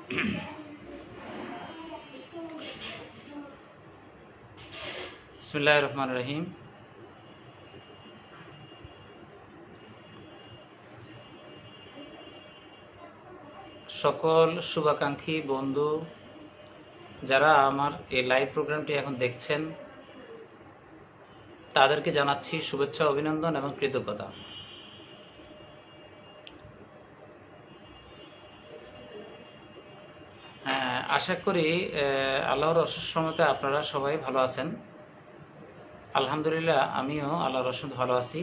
বিসমিল্লাহির রহমানির রহিম। সকল শুভাকাঙ্ক্ষী বন্ধু যারা আমার এই লাইভ প্রোগ্রামটি এখন দেখছেন, তাদেরকে জানাচ্ছি শুভেচ্ছা, অভিনন্দন এবং কৃতজ্ঞতা। আশা করি আল্লাহর অশেষ রহমতে আপনারা সবাই ভালো আছেন। আলহামদুলিল্লাহ, আমিও আল্লাহর অশেষ ভালো আছি।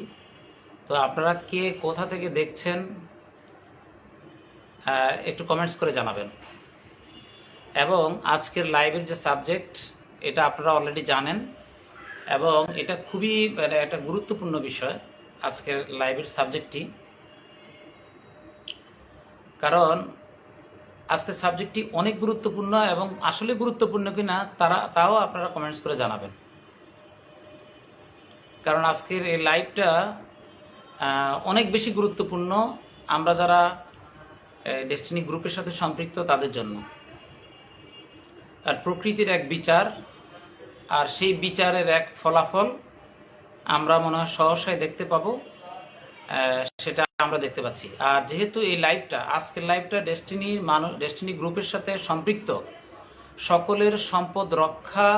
তো আপনারা কে কোথা থেকে দেখছেন একটু কমেন্টস করে জানাবেন। এবং আজকের লাইভের যে সাবজেক্ট, এটা আপনারা অলরেডি জানেন এবং এটা খুবই একটা গুরুত্বপূর্ণ বিষয় আজকের লাইভের সাবজেক্টটি। কারণ আজকের সাবজেক্টটি অনেক গুরুত্বপূর্ণ এবং আসলে গুরুত্বপূর্ণ কিনা তাও আপনারা কমেন্টস করে জানাবেন। কারণ আজকের এই লাইভটা অনেক বেশি গুরুত্বপূর্ণ আমরা যারা ডেস্টিনি গ্রুপের সাথে সম্পৃক্ত তাদের জন্য। আর প্রকৃতির এক বিচার, আর সেই বিচারের এক ফলাফল আমরা মনে হয় সহসায় দেখতে পাবো, সেটা আমরা দেখতে পাচ্ছি। আর যেহেতু এই লাইভটা, আজকের লাইভটা ডেস্টিনি গ্রুপের সাথে সম্পৃক্ত, সকলের সম্পদ রক্ষা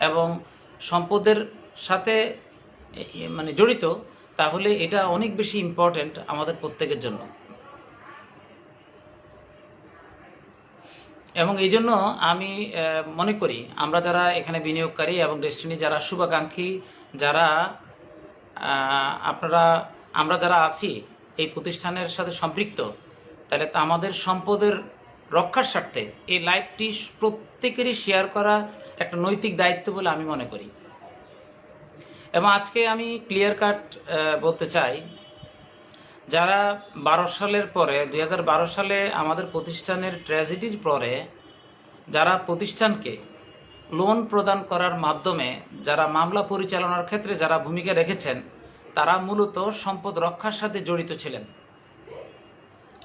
এবং সম্পদের সাথে জড়িত, তাহলে এটা অনেক বেশি ইম্পর্টেন্ট আমাদের প্রত্যেকের জন্য। এবং এই জন্য আমি মনে করি আমরা যারা এখানে বিনিয়োগকারী এবং ডেস্টিনি যারা শুভাকাঙ্ক্ষী, যারা আমরা যারা আছি এই প্রতিষ্ঠানের সাথে সম্পৃক্ত, তাহলে আমাদের সম্পদের রক্ষার স্বার্থে এই লাইভটি প্রত্যেকেরই শেয়ার করা একটা নৈতিক দায়িত্ব বলে আমি মনে করি। এবং আজকে আমি ক্লিয়ার কাট বলতে চাই, যারা 12 সালের পরে 2012 সালে আমাদের প্রতিষ্ঠানের ট্র্যাজেডির পরে যারা প্রতিষ্ঠানকে লোন প্রদান করার মাধ্যমে যারা মামলা পরিচালনার ক্ষেত্রে যারা ভূমিকা রেখেছেন, তারা মূলত সম্পদ রক্ষার সাথে জড়িত ছিলেন।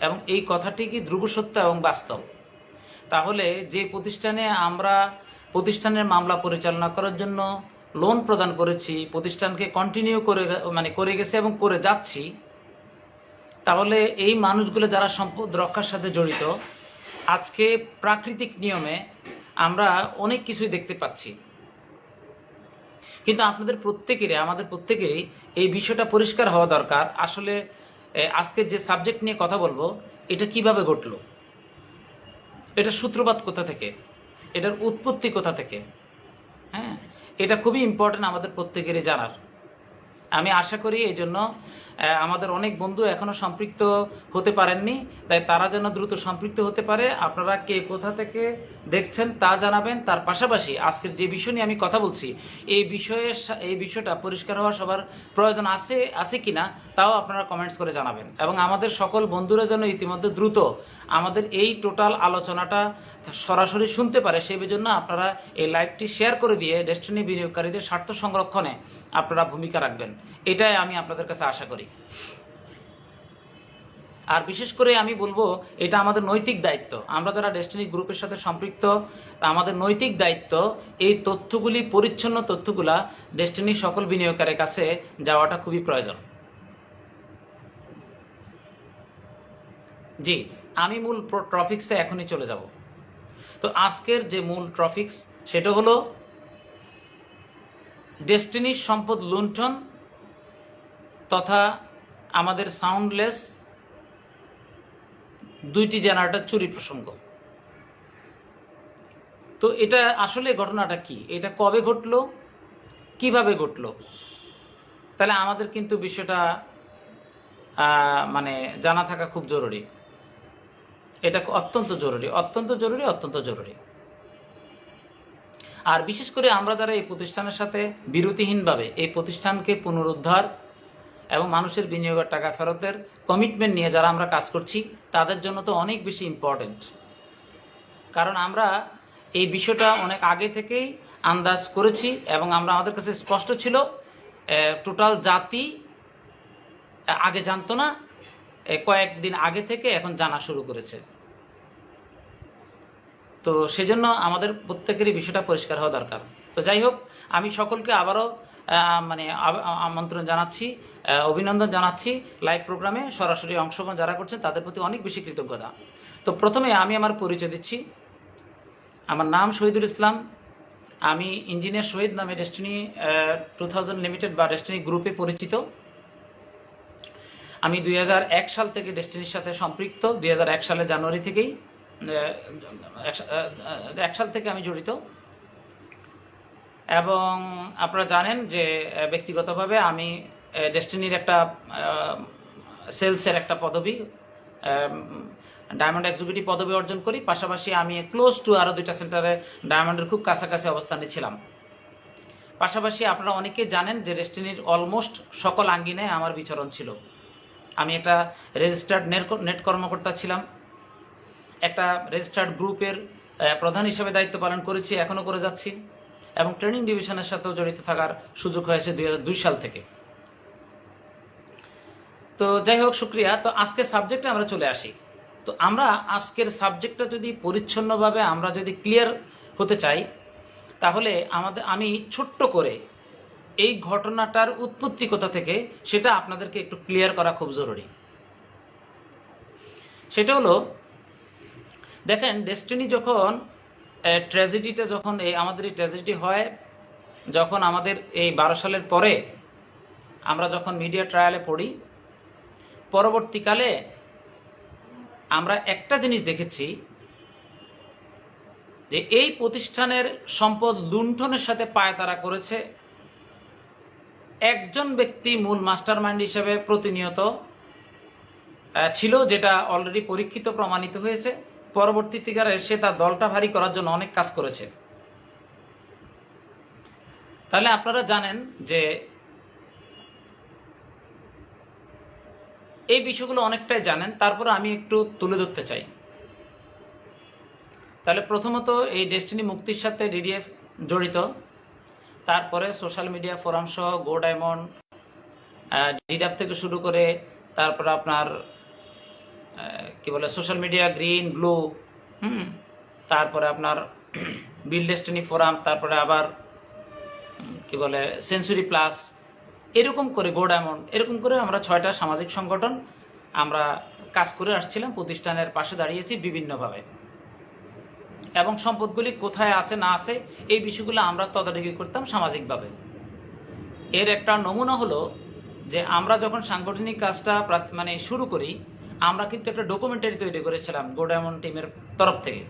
এবং এই কথাটি কি ধ্রুব সত্য এবং বাস্তব। তাহলে যে প্রতিষ্ঠানে আমরা প্রতিষ্ঠানের মামলা পরিচালনা করার জন্য লোন প্রদান করেছি, প্রতিষ্ঠানকে কন্টিনিউ করে গেছে এবং করে যাচ্ছি, তাহলে এই মানুষগুলো যারা সম্পদ রক্ষার সাথে জড়িত, আজকে প্রাকৃতিক নিয়মে আমরা অনেক কিছুই দেখতে পাচ্ছি। কিন্তু আমাদের প্রত্যেকেরই এই বিষয়টা পরিষ্কার হওয়া দরকার। আসলে আজকে যে সাবজেক্ট নিয়ে কথা বলবো, এটা কিভাবে ঘটলো, এটা সূত্রপাত কোথা থেকে, এটার উৎপত্তি কোথা থেকে, এটা খুবই ইম্পর্টেন্ট আমাদের প্রত্যেকেরই জানার। আমি আশা করি এই জন্য আমাদের অনেক বন্ধু এখনো সম্পৃক্ত হতে পারেননি, তাই তারা যেন দ্রুত সম্পৃক্ত হতে পারে। আপনারা কে কোথা থেকে দেখছেন তা জানাবেন। তার পাশাপাশি আজকের যে বিষয় নিয়ে আমি কথা বলছি, এই বিষয়টা পরিষ্কার হওয়া সবার প্রয়োজন আছে কিনা তাও আপনারা কমেন্টস করে জানাবেন। এবং আমাদের সকল বন্ধুরা যেন ইতিমধ্যে দ্রুত আমাদের এই টোটাল আলোচনাটা সরাসরি শুনতে পারে, সেই জন্য আপনারা এই লাইভটি শেয়ার করে দিয়ে ডেস্টিনি বিনিয়োগকারীদের স্বার্থ সংরক্ষণে আপনারা ভূমিকা রাখবেন, এটাই আমি আপনাদের কাছে আশা করি। আর বিশেষ করে আমি বলবো, এটা আমাদের নৈতিক দায়িত্ব। আমরা যারা ডেস্টিনি গ্রুপের সাথে সম্পৃক্ত, আমাদের নৈতিক দায়িত্ব এই তথ্যগুলি, পরিচ্ছন্ন তথ্যগুলা ডেস্টিনি সকল বিনিয়োগকারীর কাছে যাওয়াটা খুবই প্রয়োজন। জি, আমি মূল টপিক্সে এখনই চলে যাব। তো আজকের যে মূল টপিক্স, সেটা হলো ডেস্টিনির সম্পদ লুণ্ঠন তথা আমাদের সাউন্ডলেস 2টি জেনারেটর চুরি প্রসঙ্গ। তো এটা আসলে ঘটনাটা কি, এটা কবে ঘটলো, কিভাবে ঘটলো, তাহলে আমাদের কিন্তু বিষয়টা জানা থাকা খুব জরুরি। এটা অত্যন্ত জরুরি। আর বিশেষ করে আমরা যারা এই প্রতিষ্ঠানের সাথে বিরতিহীনভাবে এই প্রতিষ্ঠানকে পুনরুদ্ধার এবং মানুষের বিনিয়োগের টাকা ফেরতের কমিটমেন্ট নিয়ে যারা আমরা কাজ করছি, তাদের জন্য তো অনেক বেশি ইম্পর্টেন্ট। কারণ আমরা এই বিষয়টা অনেক আগে থেকেই আন্দাজ করেছি এবং আমাদের কাছে স্পষ্ট ছিল। টোটাল জাতি আগে জানতো না, কয়েকদিন আগে থেকে এখন জানা শুরু করেছে। তো সেজন্য আমাদের প্রত্যেকেরই বিষয়টা পরিষ্কার হওয়া দরকার। তো যাই হোক, আমি সকলকে আবারও মানে আমন্ত্রণ জানাচ্ছি, অভিনন্দন জানাচ্ছি লাইভ প্রোগ্রামে সরাসরি অংশগ্রহণ যারা করছেন তাদের প্রতি অনেক বেশি কৃতজ্ঞতা। তো প্রথমে আমি আমার পরিচয় দিচ্ছি। আমার নাম শহীদুল ইসলাম। আমি ইঞ্জিনিয়ার শহীদ নামে ডেস্টিনি 2000 লিমিটেড বা ডেস্টিনি গ্রুপে পরিচিত। আমি 2001 সাল থেকে ডেস্টিনির সাথে সম্পৃক্ত। 2001 সালের জানুয়ারি থেকেই 1 সাল থেকে আমি জড়িত। এবং আপনারা জানেন যে ব্যক্তিগতভাবে আমি ডেস্টিনির একটা সেলসের একটা পদবি, ডায়মন্ড এক্সিকিউটিভ পদবি অর্জন করি। পাশাপাশি আমি ক্লোজ টু আরও 2টা সেন্টারে ডায়মন্ডের খুব কাছাকাছি অবস্থানে ছিলাম। পাশাপাশি আপনারা অনেকেই জানেন যে ডেস্টিনির অলমোস্ট সকল আঙ্গিনায় আমার বিচরণ ছিল। আমি একটা রেজিস্টার্ড নেট কর্মকর্তা ছিলাম, একটা রেজিস্টার্ড গ্রুপের প্রধান হিসেবে দায়িত্ব পালন করেছি, এখনও করে যাচ্ছি, এবং ট্রেনিং ডিভিশনের সাথেও জড়িত থাকার সুযোগ হয়েছে 2002 সাল থেকে। তো যাই হোক, শুক্রিয়া। তো আজকের সাবজেক্টে আমরা চলে আসি। তো আমরা আজকের সাবজেক্টটা যদি পরিচ্ছন্নভাবে আমরা যদি ক্লিয়ার হতে চাই, তাহলে আমি ছোট্ট করে এই ঘটনাটার উৎপত্তি কোথা থেকে সেটা আপনাদেরকে একটু ক্লিয়ার করা খুব জরুরি। সেটা হলো, দেখেন, ডেস্টিনি যখন ট্র্যাজেডিটা যখন আমাদের এই ট্র্যাজেডি হয়, যখন আমাদের এই 12 সালের পরে আমরা যখন মিডিয়া ট্রায়ালে পড়ি, পরবর্তীকালে আমরা একটা জিনিস দেখেছি যে এই প্রতিষ্ঠানের সম্পদ লুণ্ঠনের সাথে পায়তারা করেছে একজন ব্যক্তি মূল মাস্টারমাইন্ড হিসেবে প্রতিনিয়ত ছিল, যেটা অলরেডি পরীক্ষিত প্রমাণিত হয়েছে। পরবর্তীতে সে তার দলটা ভারী করার জন্য অনেক কাজ করেছে। তাহলে আপনারা জানেন যে এই বিষয়গুলো অনেকটাই জানেন, তারপরে আমি একটু তুলে ধরতে চাই। তাহলে প্রথমত এই ডেস্টিনি মুক্তির সাথে ডিডিএফ জড়িত, তারপরে সোশ্যাল মিডিয়া ফোরাম সহ গো ডায়মন্ড, ডিডাপ থেকে শুরু করে তারপরে আপনার কি বলে সোশ্যাল মিডিয়া গ্রিন ব্লু, তারপরে আপনার বিল ডেস্টিনি ফোরাম, তারপরে আবার কি বলে সেঞ্চুরি প্লাস, এরকম করে গো ডায়মন্ড, এরকম করে আমরা 6টা সামাজিক সংগঠন আমরা কাজ করে আসছিলাম, প্রতিষ্ঠানের পাশে দাঁড়িয়েছি বিভিন্নভাবে, এবং সম্পদগুলি কোথায় আছে না আছে এই বিষয়গুলো আমরা তদারকি করতাম সামাজিকভাবে। এর একটা নমুনা হলো যে আমরা যখন সাংগঠনিক কাজটা মানে শুরু করি, আমরা কিন্তু একটা ডকুমেন্টারি তৈরি করেছিলাম গো ডায়মন্ড টিমের তরফ থেকে।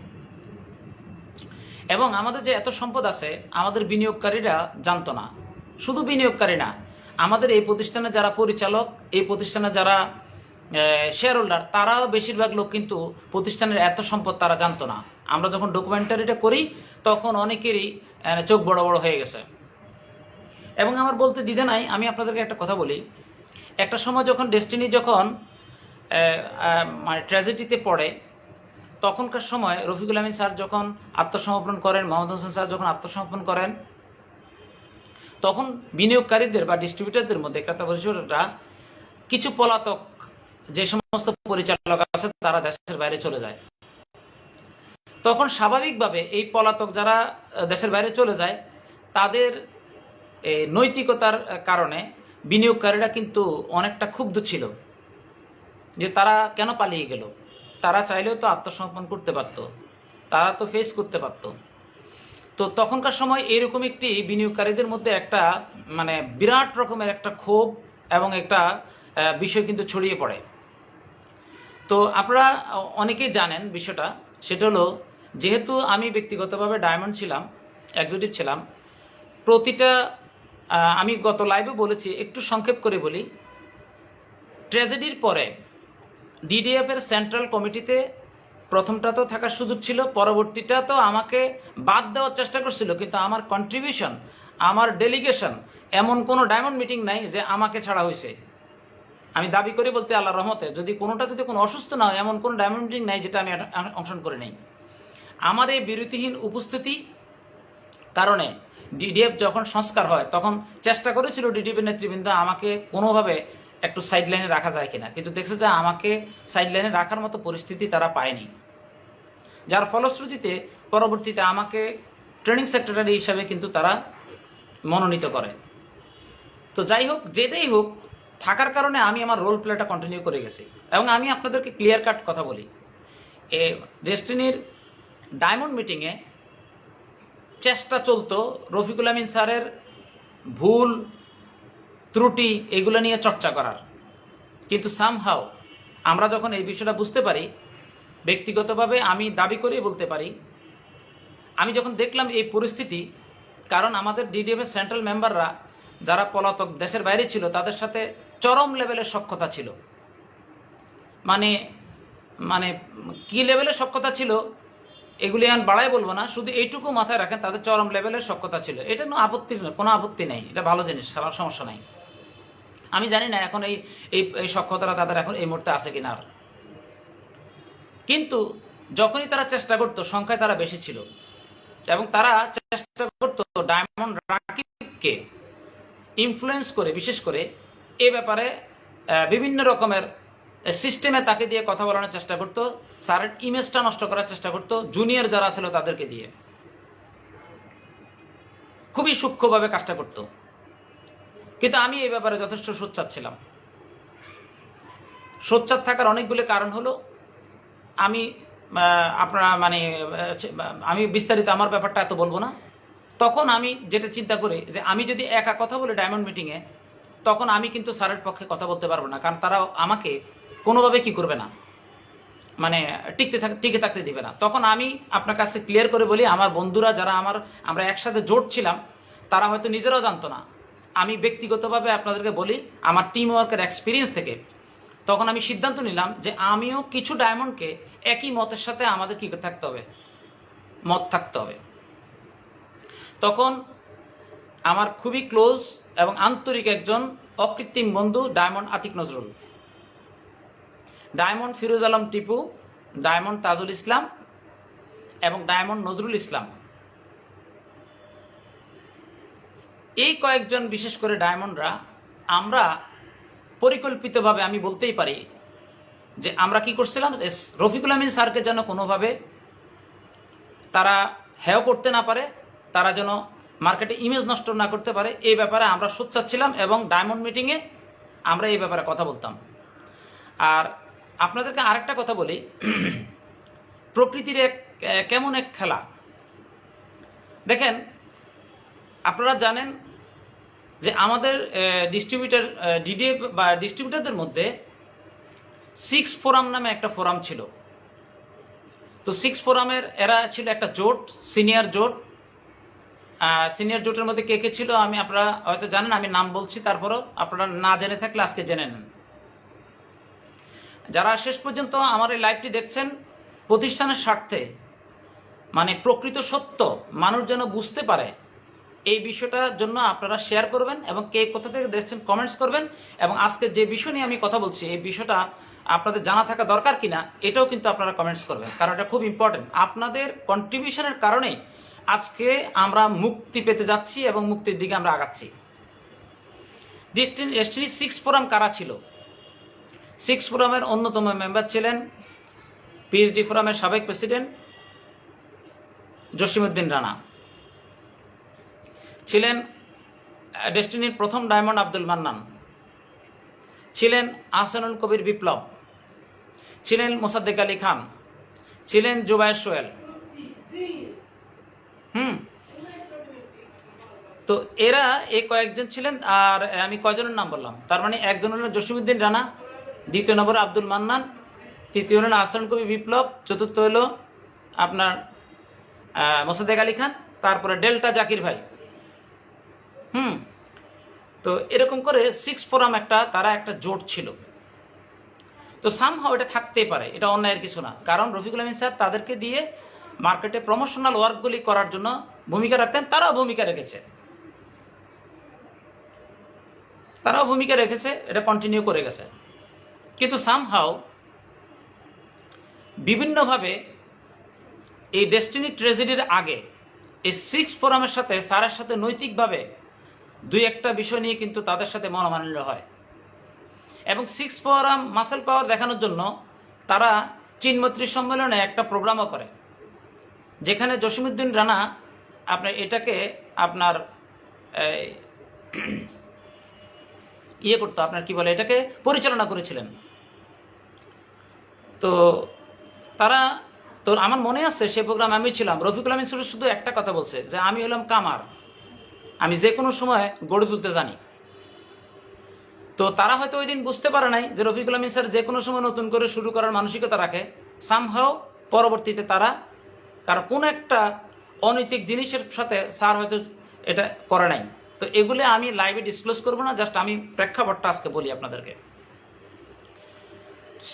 এবং আমাদের যে এত সম্পদ আছে আমাদের বিনিয়োগকারীরা জানতো না। শুধু বিনিয়োগকারী না, আমাদের এই প্রতিষ্ঠানে যারা পরিচালক, এই প্রতিষ্ঠানে যারা শেয়ার হোল্ডার, তারাও বেশিরভাগ লোক কিন্তু প্রতিষ্ঠানের এত সম্পদ তারা জানতো না। আমরা যখন ডকুমেন্টারিটা করি তখন অনেকেরই চোখ বড় বড় হয়ে গেছে। এবং আমার বলতে দ্বিধা নাই, আমি আপনাদেরকে একটা কথা বলি। একটা সময় যখন ডেস্টিনি যখন মানে ট্র্যাজেডিতে পড়ে, তখনকার সময় রফিকুল আমিন স্যার যখন আত্মসমর্পণ করেন, মোহাম্মদ হোসেন স্যার যখন আত্মসমর্পণ করেন, তখন বিনিয়োগকারীদের বা ডিস্ট্রিবিউটারদের মধ্যে ক্রেতা পরিষেবাটা কিছু পলাতক যে সমস্ত পরিচালক আছে তারা দেশের বাইরে চলে যায়। তখন স্বাভাবিকভাবে এই পলাতক যারা দেশের বাইরে চলে যায়, তাদের নৈতিকতার কারণে বিনিয়োগকারীরা কিন্তু অনেকটা ক্ষুব্ধ ছিল যে তারা কেন পালিয়ে গেল। তারা চাইলেও তো আত্মসমর্পণ করতে পারত, তারা তো ফেস করতে পারত। তো তখনকার সময় এরকম একটি বিনিয়োগকারীদের মধ্যে একটা মানে বিরাট রকমের একটা ক্ষোভ এবং একটা বিষয় কিন্তু ছড়িয়ে পড়ে। তো আপনারা অনেকেই জানেন বিষয়টা। সেটা হলো, যেহেতু আমি ব্যক্তিগতভাবে ডায়মন্ড ছিলাম, এক্সিকিউটিভ ছিলাম, প্রতিটা আমি গত লাইভে বলেছি, একটু সংক্ষেপ করে বলি। ট্র্যাজেডির পরে ডিডিএফ এর সেন্ট্রাল কমিটিতে প্রথমটা তো থাকার সুযোগ ছিল, পরবর্তীটা তো আমাকে বাদ দেওয়ার চেষ্টা করছিল, কিন্তু আমার কন্ট্রিবিউশন, আমার ডেলিগেশন, এমন কোনো ডায়মন্ড মিটিং নাই যে আমাকে ছাড়া হয়েছে। আমি দাবি করি বলতে আল্লাহর রহমতে যদি কোনো অসুস্থ না হয়, এমন কোনো ডায়মন্ড মিটিং নাই যেটা আমি অংশগ্রহণ করে নেই। আমার এই বিরতিহীন উপস্থিতি কারণে ডিডিএফ যখন সংস্কার হয় তখন চেষ্টা করেছিল ডিডিএফ এর নেতৃবৃন্দ আমাকে কোনোভাবে একটু সাইডলাইনে রাখা যায় কিনা, কিন্তু দেখছে যে আমাকে সাইডলাইনে রাখার মতো পরিস্থিতি তারা পায়নি। যার ফলশ্রুতিতে পরবর্তীতে আমাকে ট্রেনিং সেক্রেটারি হিসাবে কিন্তু তারা মনোনীত করে। তো যাই হোক, যেটাই হোক, থাকার কারণে আমি আমার রোল প্লেটা কন্টিনিউ করে গেছি। এবং আমি আপনাদেরকে ক্লিয়ার কাট কথা বলি, ডেস্টিনির ডায়মন্ড মিটিংয়ে চেষ্টা চলতো রফিকুল আমিন স্যারের ভুল ত্রুটি এগুলো নিয়ে চর্চা করার, কিন্তু সামহাও আমরা যখন এই বিষয়টা বুঝতে পারি, ব্যক্তিগতভাবে আমি দাবি করে বলতে পারি, আমি যখন দেখলাম এই পরিস্থিতি, কারণ আমাদের ডিডিএফের সেন্ট্রাল মেম্বাররা যারা পলাতক দেশের বাইরে ছিল তাদের সাথে চরম লেভেলের সখ্যতা ছিল। মানে মানে কি লেভেলের সখ্যতা ছিল এগুলি আমি বাড়াই বলবো না, শুধু এইটুকু মাথায় রাখেন, তাদের চরম লেভেলের সখ্যতা ছিল। এটা কোনো আপত্তি নেই, এটা ভালো জিনিস, সমস্যা নাই। আমি জানি না এখন এই সখ্যতাটা তাদের এখন এই মুহূর্তে আছে কিনা। কিন্তু যখনই তারা চেষ্টা করতো, সংখ্যায় তারা বেশি ছিল, এবং তারা চেষ্টা করতো ডায়মন্ড রাকিবকে ইনফ্লুয়েন্স করে, বিশেষ করে এ ব্যাপারে বিভিন্ন রকমের সিস্টেমে তাকে দিয়ে কথা বলানোর চেষ্টা করতো, স্যারের ইমেজটা নষ্ট করার চেষ্টা করতো, জুনিয়র যারা ছিল তাদেরকে দিয়ে খুবই সূক্ষ্মভাবে কাজটা করতো। কিন্তু আমি এই ব্যাপারে যথেষ্ট সোচ্চার ছিলাম। সোচ্চার থাকার অনেকগুলো কারণ হলো, আমি আপনারা আমি বিস্তারিত আমার ব্যাপারটা এত বলবো না। তখন আমি যেটা চিন্তা করি যে আমি যদি একা কথা বলি ডায়মন্ড মিটিংয়ে, তখন আমি কিন্তু স্যারের পক্ষে কথা বলতে পারবো না, কারণ তারা আমাকে কোনোভাবে কি করবে না, মানে টিকে থাকতে দিবে না। তখন আমি আপনার কাছে ক্লিয়ার করে বলি, আমার বন্ধুরা যারা আমরা একসাথে জোট ছিলাম, তারা হয়তো নিজেরাও জানতো না। আমি ব্যক্তিগতভাবে আপনাদেরকে বলি, আমার টিম ওয়ার্কের এক্সপিরিয়েন্স থেকে তখন আমি সিদ্ধান্ত নিলাম যে আমিও কিছু ডায়মন্ডকে একই মতের সাথে আমাদের কি থাকতে হবে, মত থাকতে হবে। তখন আমার খুবই ক্লোজ এবং আন্তরিক একজন অকৃত্রিম বন্ধু diamond Atiq Nazrul, diamond Firoz Alam Tipu, diamond Tajul Islam এবং ডায়মন্ড নজরুল ইসলাম, এই কয়েকজন বিশেষ করে ডায়মন্ডরা আমরা পরিকল্পিতভাবে, আমি বলতেই পারি যে আমরা কি করছিলাম, রফিকুল আমিন স্যারকে যেন কোনোভাবে তারা হেয় করতে না পারে, তারা যেন মার্কেটে ইমেজ নষ্ট না করতে পারে, এই ব্যাপারে আমরা সোচ্চার ছিলাম। এবং ডায়মন্ড মিটিংয়ে আমরা এই ব্যাপারে কথা বলতাম। আর আপনাদেরকে আরেকটা কথা বলি, প্রকৃতির কেমন এক খেলা। দেখেন, আপনারা জানেন যে আমাদের ডিডিএফ বা ডিস্ট্রিবিউটারদের মধ্যে 6 ফোরাম নামে একটা ফোরাম ছিল। তো 6 ফোরামের এরা ছিল একটা জোট, সিনিয়র জোট। সিনিয়র জোটের মধ্যে কে কে ছিল আপনারা হয়তো জানেন, আমি নাম বলছি, তারপরও আপনারা না জেনে থাকলে আজকে জেনে নেন। যারা শেষ পর্যন্ত আমার এই লাইভটি দেখছেন, প্রতিষ্ঠানের স্বার্থে, মানে প্রকৃত সত্য মানুষ যেন বুঝতে পারে, এই বিষয়টার জন্য আপনারা শেয়ার করবেন, এবং কে কোথা থেকে দেখছেন কমেন্টস করবেন। এবং আজকে যে বিষয় নিয়ে আমি কথা বলছি, এই বিষয়টা আপনাদের জানা থাকা দরকার কিনা এটাও কিন্তু আপনারা কমেন্টস করবেন, কারণ এটা খুব ইম্পর্টেন্ট। আপনাদের কন্ট্রিবিউশনের কারণেই আজকে আমরা মুক্তি পেতে যাচ্ছি এবং মুক্তির দিকে আমরা আগাচ্ছি। ডেস্টিনি 6 ফোরাম কারা ছিল? 6 ফোরামের অন্যতম মেম্বার ছিলেন পিএইচডি ফোরামের সাবেক প্রেসিডেন্ট জসিমউদ্দিন রানা, ছিলেন ডেস্টিনির প্রথম ডায়মন্ড আব্দুল মান্নান, ছিলেন আহসানুল কবির বিপ্লব, ছিলেন মোসাদ্দেক আলী খান, ছিলেন জুবায়ের সোহেল। তো এরা এই কয়েকজন ছিলেন। আর আমি কয়জনের নাম বললাম, তার মানে একজন হলেন জসিমউদ্দিন রানা, দ্বিতীয় নম্বরে আব্দুল মান্নান, তৃতীয় হলেন আহসানুল কবির বিপ্লব, চতুর্থ হলো আপনার মোসাদ্দেক আলী খান, তারপরে ডেল্টা জাকির ভাই। তো এরকম করে 6 ফোরাম তারা একটা জোট ছিল। তো সামহাও এটা থাকতেই পারে, এটা অন্যায়ের কিছু না, কারণ রফিকুল আমিন স্যার তাদেরকে দিয়ে মার্কেটে প্রমোশনাল ওয়ার্কগুলি করার জন্য ভূমিকা রাখতেন, তারাও ভূমিকা রেখেছে, এটা কন্টিনিউ করে গেছে। কিন্তু সামহাও বিভিন্নভাবে এই ডেস্টিনি ট্রেজেডির আগে এই 6 ফোরামের সাথে, স্যারের সাথে নৈতিকভাবে 2-1টা বিষয় নিয়ে কিন্তু তাদের সাথে মনোমালিন্য হয়। এবং 6 ফোরাম মাসেল পাওয়ার দেখানোর জন্য তারা চীন মৈত্রী সম্মেলনে একটা প্রোগ্রামও করে। যেখানে জসিমউদ্দিন রানা আপনার এটাকে আপনার ইয়ে করতো, আপনার কি বলে, এটাকে পরিচালনা করেছিলেন। তো তারা, তো আমার মনে আছে সে প্রোগ্রাম আমি ছিলাম, রফিকুল আমিন শুধু একটা কথা বলছে যে আমি হলাম কামার, আমি যে কোনো সময় গড়ে তুলতে জানি। তো তারা হয়তো ওই দিন বুঝতে পারে নাই যে রফিকুল আমিন স্যার যে কোনো সময় নতুন করে শুরু করার মানসিকতা রাখে। সামহাও পরবর্তীতে তারা কারণ কোনো একটা অনৈতিক জিনিসের সাথে স্যার হয়তো এটা করে নাই। তো এগুলো আমি লাইভে ডিসক্লোজ করবো না, জাস্ট আমি প্রেক্ষাপটটা আজকে বলি আপনাদেরকে।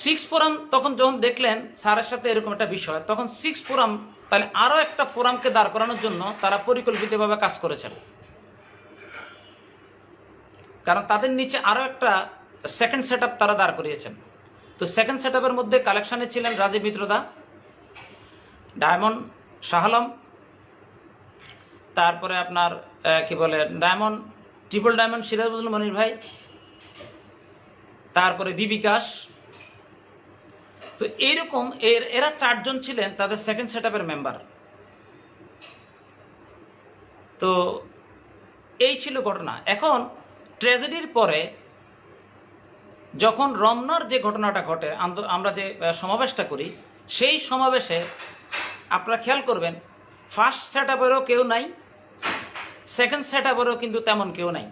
6 ফোরাম তখন যখন দেখলেন স্যারের সাথে এরকম একটা বিষয়, তখন 6 ফোরাম তাহলে আরও একটা ফোরামকে দাঁড় করানোর জন্য তারা পরিকল্পিতভাবে কাজ করেছেন। কারণ তাদের নিচে আরও একটা সেকেন্ড সেট তারা দাঁড় করিয়েছেন। তো সেকেন্ড সেট মধ্যে কালেকশনে ছিলেন রাজীব মিত্রদা, ডায়মন্ড শাহ আলম, তারপরে আপনার কি বলে ডায়মন্ড ট্রিপল ডায়মন্ড সিরাজুল মনির ভাই, তারপরে বিবিকাশ। তো এইরকম এরা 4 জন ছিলেন তাদের সেকেন্ড সেট মেম্বার। তো এই ছিল ঘটনা। এখন ট্র্যাজেডির পরে যখন রমনার যে ঘটনাটা ঘটে, আমরা যে সমাবেশটা করি, সেই সমাবেশে আপনারা খেয়াল করবেন ফার্স্ট সেট আপেরও কেউ নাই, সেকেন্ড সেট আপেরও কিন্তু তেমন কেউ নাই।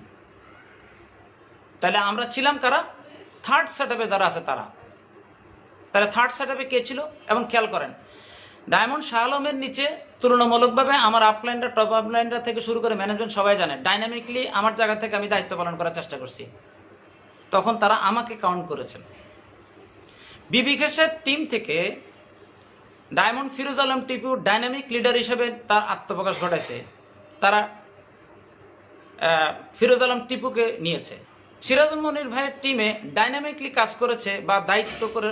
তাহলে আমরা ছিলাম কারা? থার্ড সেট আপে যারা আছে তারা। তাহলে থার্ড সেট আপে কে ছিল? এবং খেয়াল করেন ডায়মন্ড শাহ আলমের নিচে তুলনামূলকভাবে আমার আপলাইনরা, টপ আপলাইনরা থেকে শুরু করে ম্যানেজমেন্ট সবাই জানে ডাইনামিকলি আমার জায়গা থেকে আমি দায়িত্ব পালন করার চেষ্টা করছি। তখন তারা আমাকে কাউন্ট করেছেন। বিবিকেশের টিম থেকে diamond Firoz Alam Tipu dynamic leader হিসেবে তার আত্মপ্রকাশ ঘটাইছে, তারা ফিরোজ আলম টিপুকে নিয়েছে। সিরাজুল মনির ভাইয়ের টিমে ডাইনামিকলি কাজ করেছে বা দায়িত্ব করে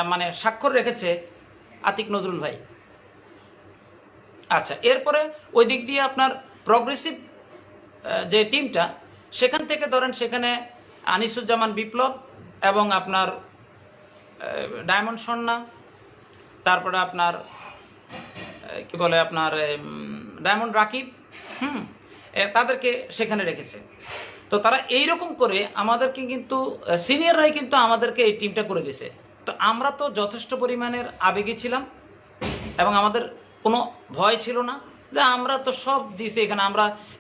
মানে স্বাক্ষর রেখেছে আতিক নজরুল ভাই। আচ্ছা, এরপরে ওই দিক দিয়ে আপনার প্রগ্রেসিভ যে টিমটা, সেখান থেকে ধরেন সেখানে আনিসুজ্জামান বিপ্লব এবং আপনার ডায়মন্ড স্বর্ণা, তারপরে আপনার কি বলে আপনার ডায়মন্ড রাকিব, তাদেরকে সেখানে রেখেছে। তো তারা এইরকম করে আমাদেরকে কিন্তু সিনিয়ররাই কিন্তু আমাদেরকে এই টিমটা করে দিছে। তো আমরা তো যথেষ্ট পরিমাণের আবেগী ছিলাম এবং আমাদের কোনো ভয় ছিল না যে আমরা তো সব দিছি,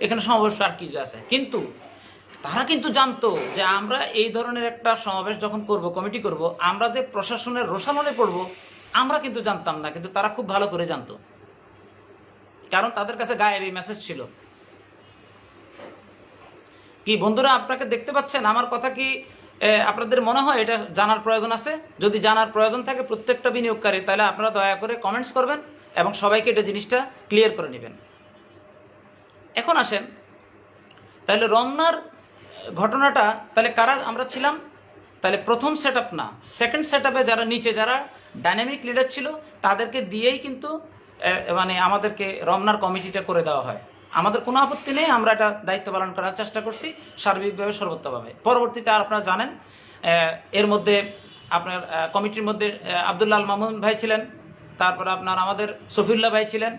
এখানে সমাবেশ আর কিছু আছে। কিন্তু তারা কিন্তু জানতো যে আমরা এই ধরনের একটা সমাবেশ যখন করব, কমিটি করব, আমরা যে প্রশাসনের রোষানলে পড়ব আমরা কিন্তু জানতাম না, কিন্তু তারা খুব ভালো করে জানতো, কারণ তাদের কাছে গায়েবী মেসেজ ছিল। কি বন্ধুরা আপনাকে দেখতে পাচ্ছেন? আমার কথা কি আপনাদের মনে হয় এটা জানার প্রয়োজন আছে? যদি জানার প্রয়োজন থাকে প্রত্যেকটা বিনিয়োগকারী, তাহলে আপনারা দয়া করে কমেন্টস করবেন এবং সবাইকে এটা জিনিসটা ক্লিয়ার করে নেবেন। এখন আসেন তাহলে রমনার ঘটনাটা, তাহলে কারা আমরা ছিলাম? তাহলে প্রথম সেট আপ না, সেকেন্ড সেট আপে যারা নিচে যারা ডাইনামিক লিডার ছিল তাদেরকে দিয়েই কিন্তু মানে আমাদেরকে রমনার কমিটিটা করে দেওয়া হয়। আমাদের কোনো আপত্তি নেই, আমরা এটা দায়িত্ব পালন করার চেষ্টা করছি সার্বিকভাবে, সর্বোত্তভাবে। পরবর্তীতে আপনারা জানেন এর মধ্যে আপনার কমিটির মধ্যে আব্দুল্লাহ আল মামুন ভাই ছিলেন, তারপর আপনার আমাদের সফিউল্লাহ ভাই ছিলেন,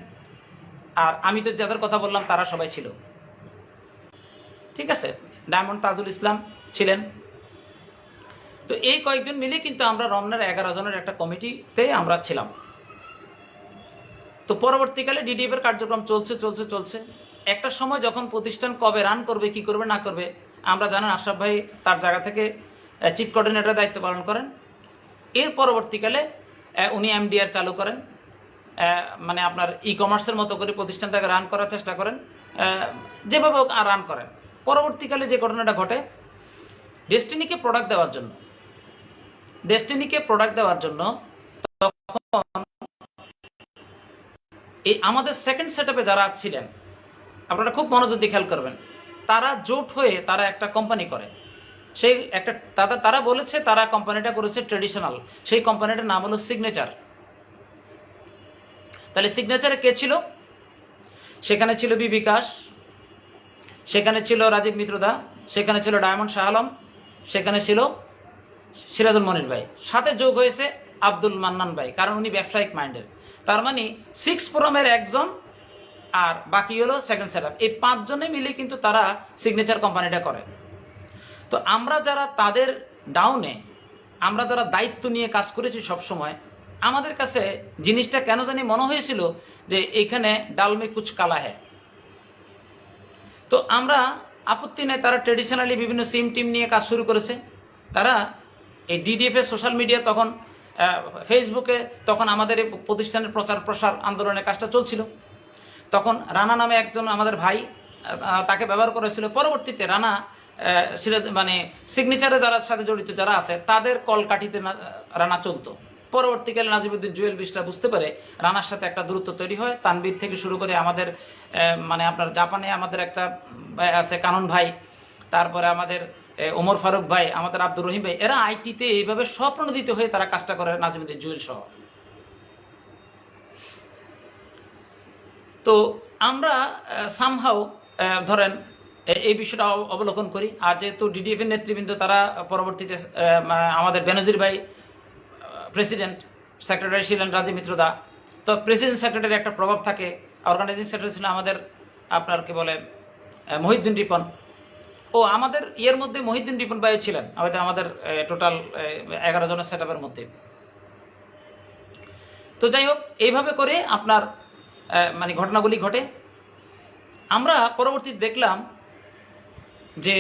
আর আমি তো যাদের কথা বললাম তারা সবাই ছিল, ঠিক আছে। ডায়মন্ড তাজুল ইসলাম ছিলেন। তো এই কয়েকজন মিলে কিন্তু আমরা রমনার 11 জনের একটা কমিটিতে আমরা ছিলাম। তো পরবর্তীকালে ডিডিএফ এর কার্যক্রম চলছে। একটা সময় যখন প্রতিষ্ঠান কবে রান করবে, কি করবে না করবে, আমরা জানেন আশরাফ ভাই তার জায়গা থেকে চিফ কোঅর্ডিনেটর দায়িত্ব পালন করেন। এর পরবর্তীকালে উনি এমডিআর চালু করেন, মানে আপনার ই কমার্সের মতো করে প্রতিষ্ঠানটাকে রান করার চেষ্টা করেন, যেভাবে রান করেন। পরবর্তীকালে যে ঘটনাটা ঘটে, ডেস্টিনিকে প্রোডাক্ট দেওয়ার জন্য তখন এই আমাদের সেকেন্ড সেট আপে যারা ছিলেন, আপনারা খুব মনোযোগ দিয়ে খেয়াল করবেন, তারা জোট হয়ে তারা একটা কোম্পানি করে। সেই একটা তারা বলেছে তারা কোম্পানিটা করেছে ট্রেডিশনাল, সেই কোম্পানিটার নাম হলো সিগনেচার। তাহলে সিগনেচারে কে ছিল? সেখানে ছিল বিবিকাশ, সেখানে ছিল রাজীব মিত্রদা, সেখানে ছিল ডায়মন্ড শাহ আলম, সেখানে ছিল সিরাজুল মনির ভাই, সাথে যোগ হয়েছে আব্দুল মান্নান ভাই, কারণ উনি ব্যবসায়িক মাইন্ডের। তার মানে 6 ফোরামের একজন আর বাকি হলো সেকেন্ড সেট আপ, এই 5 জনে মিলে কিন্তু তারা সিগনেচার কোম্পানিটা করে। তো আমরা যারা তাদের ডাউনে, আমরা যারা দায়িত্ব নিয়ে কাজ করেছি সব সময়, আমাদের কাছে জিনিসটা কেন জানি মনে হয়েছিল যে এখানে ডালমে কুচ কালা হ্যায়। তো আমরা আপত্তি নেই, তারা ট্রেডিশনালি বিভিন্ন সিম টিম নিয়ে কাজ শুরু করেছে। তারা এই ডিডিএফ এর সোশ্যাল মিডিয়া তখন ফেসবুকে তখন আমাদের এই প্রতিষ্ঠানের প্রচার প্রসার আন্দোলনের কাজটা চলছিল। তখন রানা নামে একজন আমাদের ভাই তাকে ব্যবহার করেছিল। পরবর্তীতে রানা সিরাজ মানে সিগনেচারে যারা সাথে জড়িত যারা আছে তাদের কলকাঠিতে রানা চলতো। পরবর্তীকালে নাজিমুদ্দিন জুয়েল বিষটা বুঝতে পারে রানার সাথে একটা দূরত্ব তৈরি হয়। তানবীর থেকে শুরু করে আমাদের মানে আপনার জাপানে আমাদের একটা আছে কানন ভাই, তারপরে আমাদের ওমর ফারুক ভাই, আমাদের আব্দুর রহিম ভাই, এরা আইটিতে এইভাবে স্বপ্রণোদিত হয়ে তারা কাজটা করে নাজিমুদ্দিন জুয়েল সহ। তো আমরা সামহাও ধরেন এই বিষয়টা অবলোকন করি। আর যেহেতু ডিডিএফ এর নেতৃবৃন্দ তারা পরবর্তীতে আমাদের বেনজির ভাই প্রেসিডেন্ট, সেক্রেটারি ছিলেন রাজীব মিত্রদা। তো প্রেসিডেন্ট সেক্রেটারি একটা প্রভাব থাকে। অর্গানাইজিং সেক্রেটারি ছিল আমাদের আপনার কি বলে মহিউদ্দিন রিপন। ও আমাদের ইয়ের মধ্যে মহিউদ্দিন রিপন ভাই ছিলেন আমাদের টোটাল 11 জনের সেট আপের মধ্যে। তো যাই হোক, এইভাবে করে আপনার মানে ঘটনাগুলি ঘটে। আমরা পরবর্তীতে দেখলাম যে